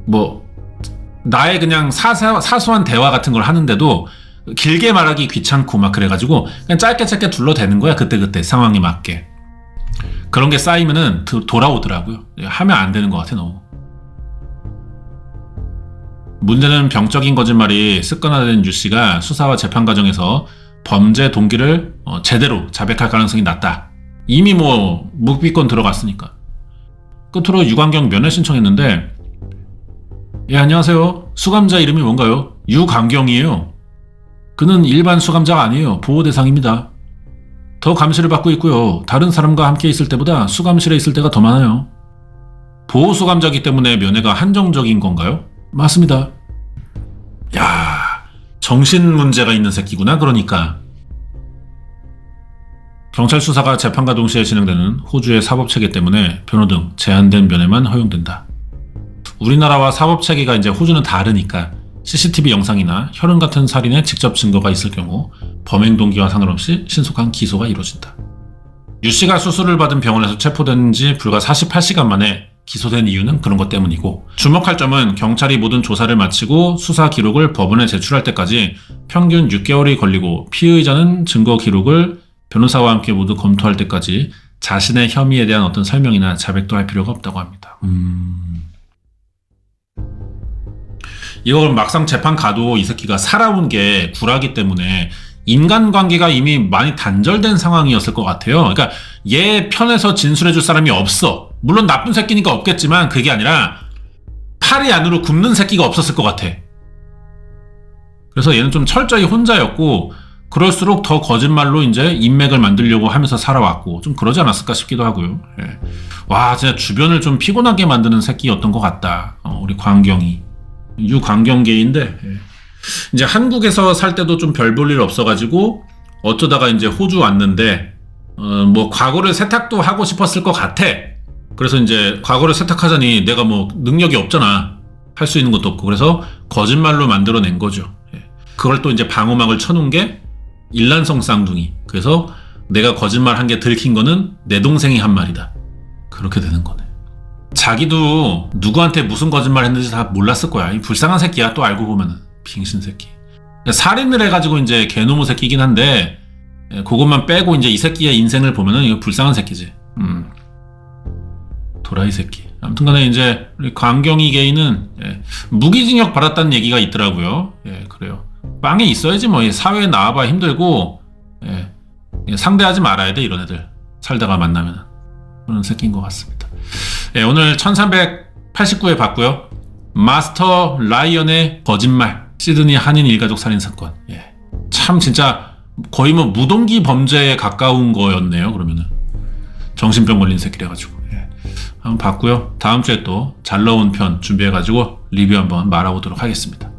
뭐 나의 그냥 사소한 대화 같은 걸 하는데도 길게 말하기 귀찮고 막 그래가지고 그냥 짧게 둘러대는 거야. 그때 상황에 맞게. 그런 게 쌓이면은 돌아오더라고요. 하면 안 되는 것 같아 너무. 문제는 병적인 거짓말이 습관화된 유 씨가 수사와 재판 과정에서 범죄 동기를 제대로 자백할 가능성이 낮다. 이미 뭐 묵비권 들어갔으니까. 끝으로 유광경 면회 신청했는데 예 안녕하세요. 수감자 이름이 뭔가요? 유광경이에요. 그는 일반 수감자가 아니에요. 보호 대상입니다. 더 감시를 받고 있고요. 다른 사람과 함께 있을 때보다 수감실에 있을 때가 더 많아요. 보호 수감자이기 때문에 면회가 한정적인 건가요? 맞습니다. 야, 정신 문제가 있는 새끼구나. 그러니까 경찰 수사가 재판과 동시에 진행되는 호주의 사법체계 때문에 변호 등 제한된 면회만 허용된다. 우리나라와 사법체계가 이제 호주는 다르니까 CCTV 영상이나 혈흔 같은 살인의 직접 증거가 있을 경우 범행 동기와 상관없이 신속한 기소가 이루어진다. 유 씨가 수술을 받은 병원에서 체포된 지 불과 48시간 만에 기소된 이유는 그런 것 때문이고, 주목할 점은 경찰이 모든 조사를 마치고 수사 기록을 법원에 제출할 때까지 평균 6개월이 걸리고 피의자는 증거 기록을 변호사와 함께 모두 검토할 때까지 자신의 혐의에 대한 어떤 설명이나 자백도 할 필요가 없다고 합니다. 이걸 막상 재판 가도 이 새끼가 살아온 게 구라기 때문에 인간관계가 이미 많이 단절된 상황이었을 것 같아요. 그러니까 얘 편에서 진술해줄 사람이 없어. 물론 나쁜 새끼니까 없겠지만 그게 아니라 팔이 안으로 굽는 새끼가 없었을 것 같아. 그래서 얘는 좀 철저히 혼자였고 그럴수록 더 거짓말로 이제 인맥을 만들려고 하면서 살아왔고 좀 그러지 않았을까 싶기도 하고요. 예. 와 진짜 주변을 좀 피곤하게 만드는 새끼였던 것 같다. 우리 광경이. 유광경계인데 예. 이제 한국에서 살 때도 좀 별 볼 일 없어가지고 어쩌다가 이제 호주 왔는데 뭐 과거를 세탁도 하고 싶었을 것 같아. 그래서 이제 과거를 세탁하자니 내가 뭐 능력이 없잖아. 할 수 있는 것도 없고 그래서 거짓말로 만들어낸 거죠. 예. 그걸 또 이제 방어막을 쳐놓은 게 일란성 쌍둥이. 그래서 내가 거짓말 한 게 들킨 거는 내 동생이 한 말이다. 그렇게 되는 거네. 자기도 누구한테 무슨 거짓말 했는지 다 몰랐을 거야. 이 불쌍한 새끼야. 또 알고 보면은 빙신 새끼. 살인을 해가지고 이제 개노무 새끼긴 한데 그것만 빼고 이제 이 새끼의 인생을 보면은 이거 불쌍한 새끼지. 도라이 새끼. 아무튼간에 이제 우리 광경이 게이는 무기징역 받았다는 얘기가 있더라고요. 예, 그래요. 빵에 있어야지 뭐 사회에 나와봐 힘들고 상대하지 말아야 돼 이런 애들 살다가 만나면 그런 새끼인 것 같습니다. 오늘 1389회 봤고요. 마스터 라이언의 거짓말 시드니 한인 일가족 살인사건. 참 진짜 거의 뭐 무동기 범죄에 가까운 거였네요. 그러면은 정신병 걸린 새끼래가지고 한번 봤고요. 다음 주에 또 잘 나온 편 준비해가지고 리뷰 한번 말아보도록 하겠습니다.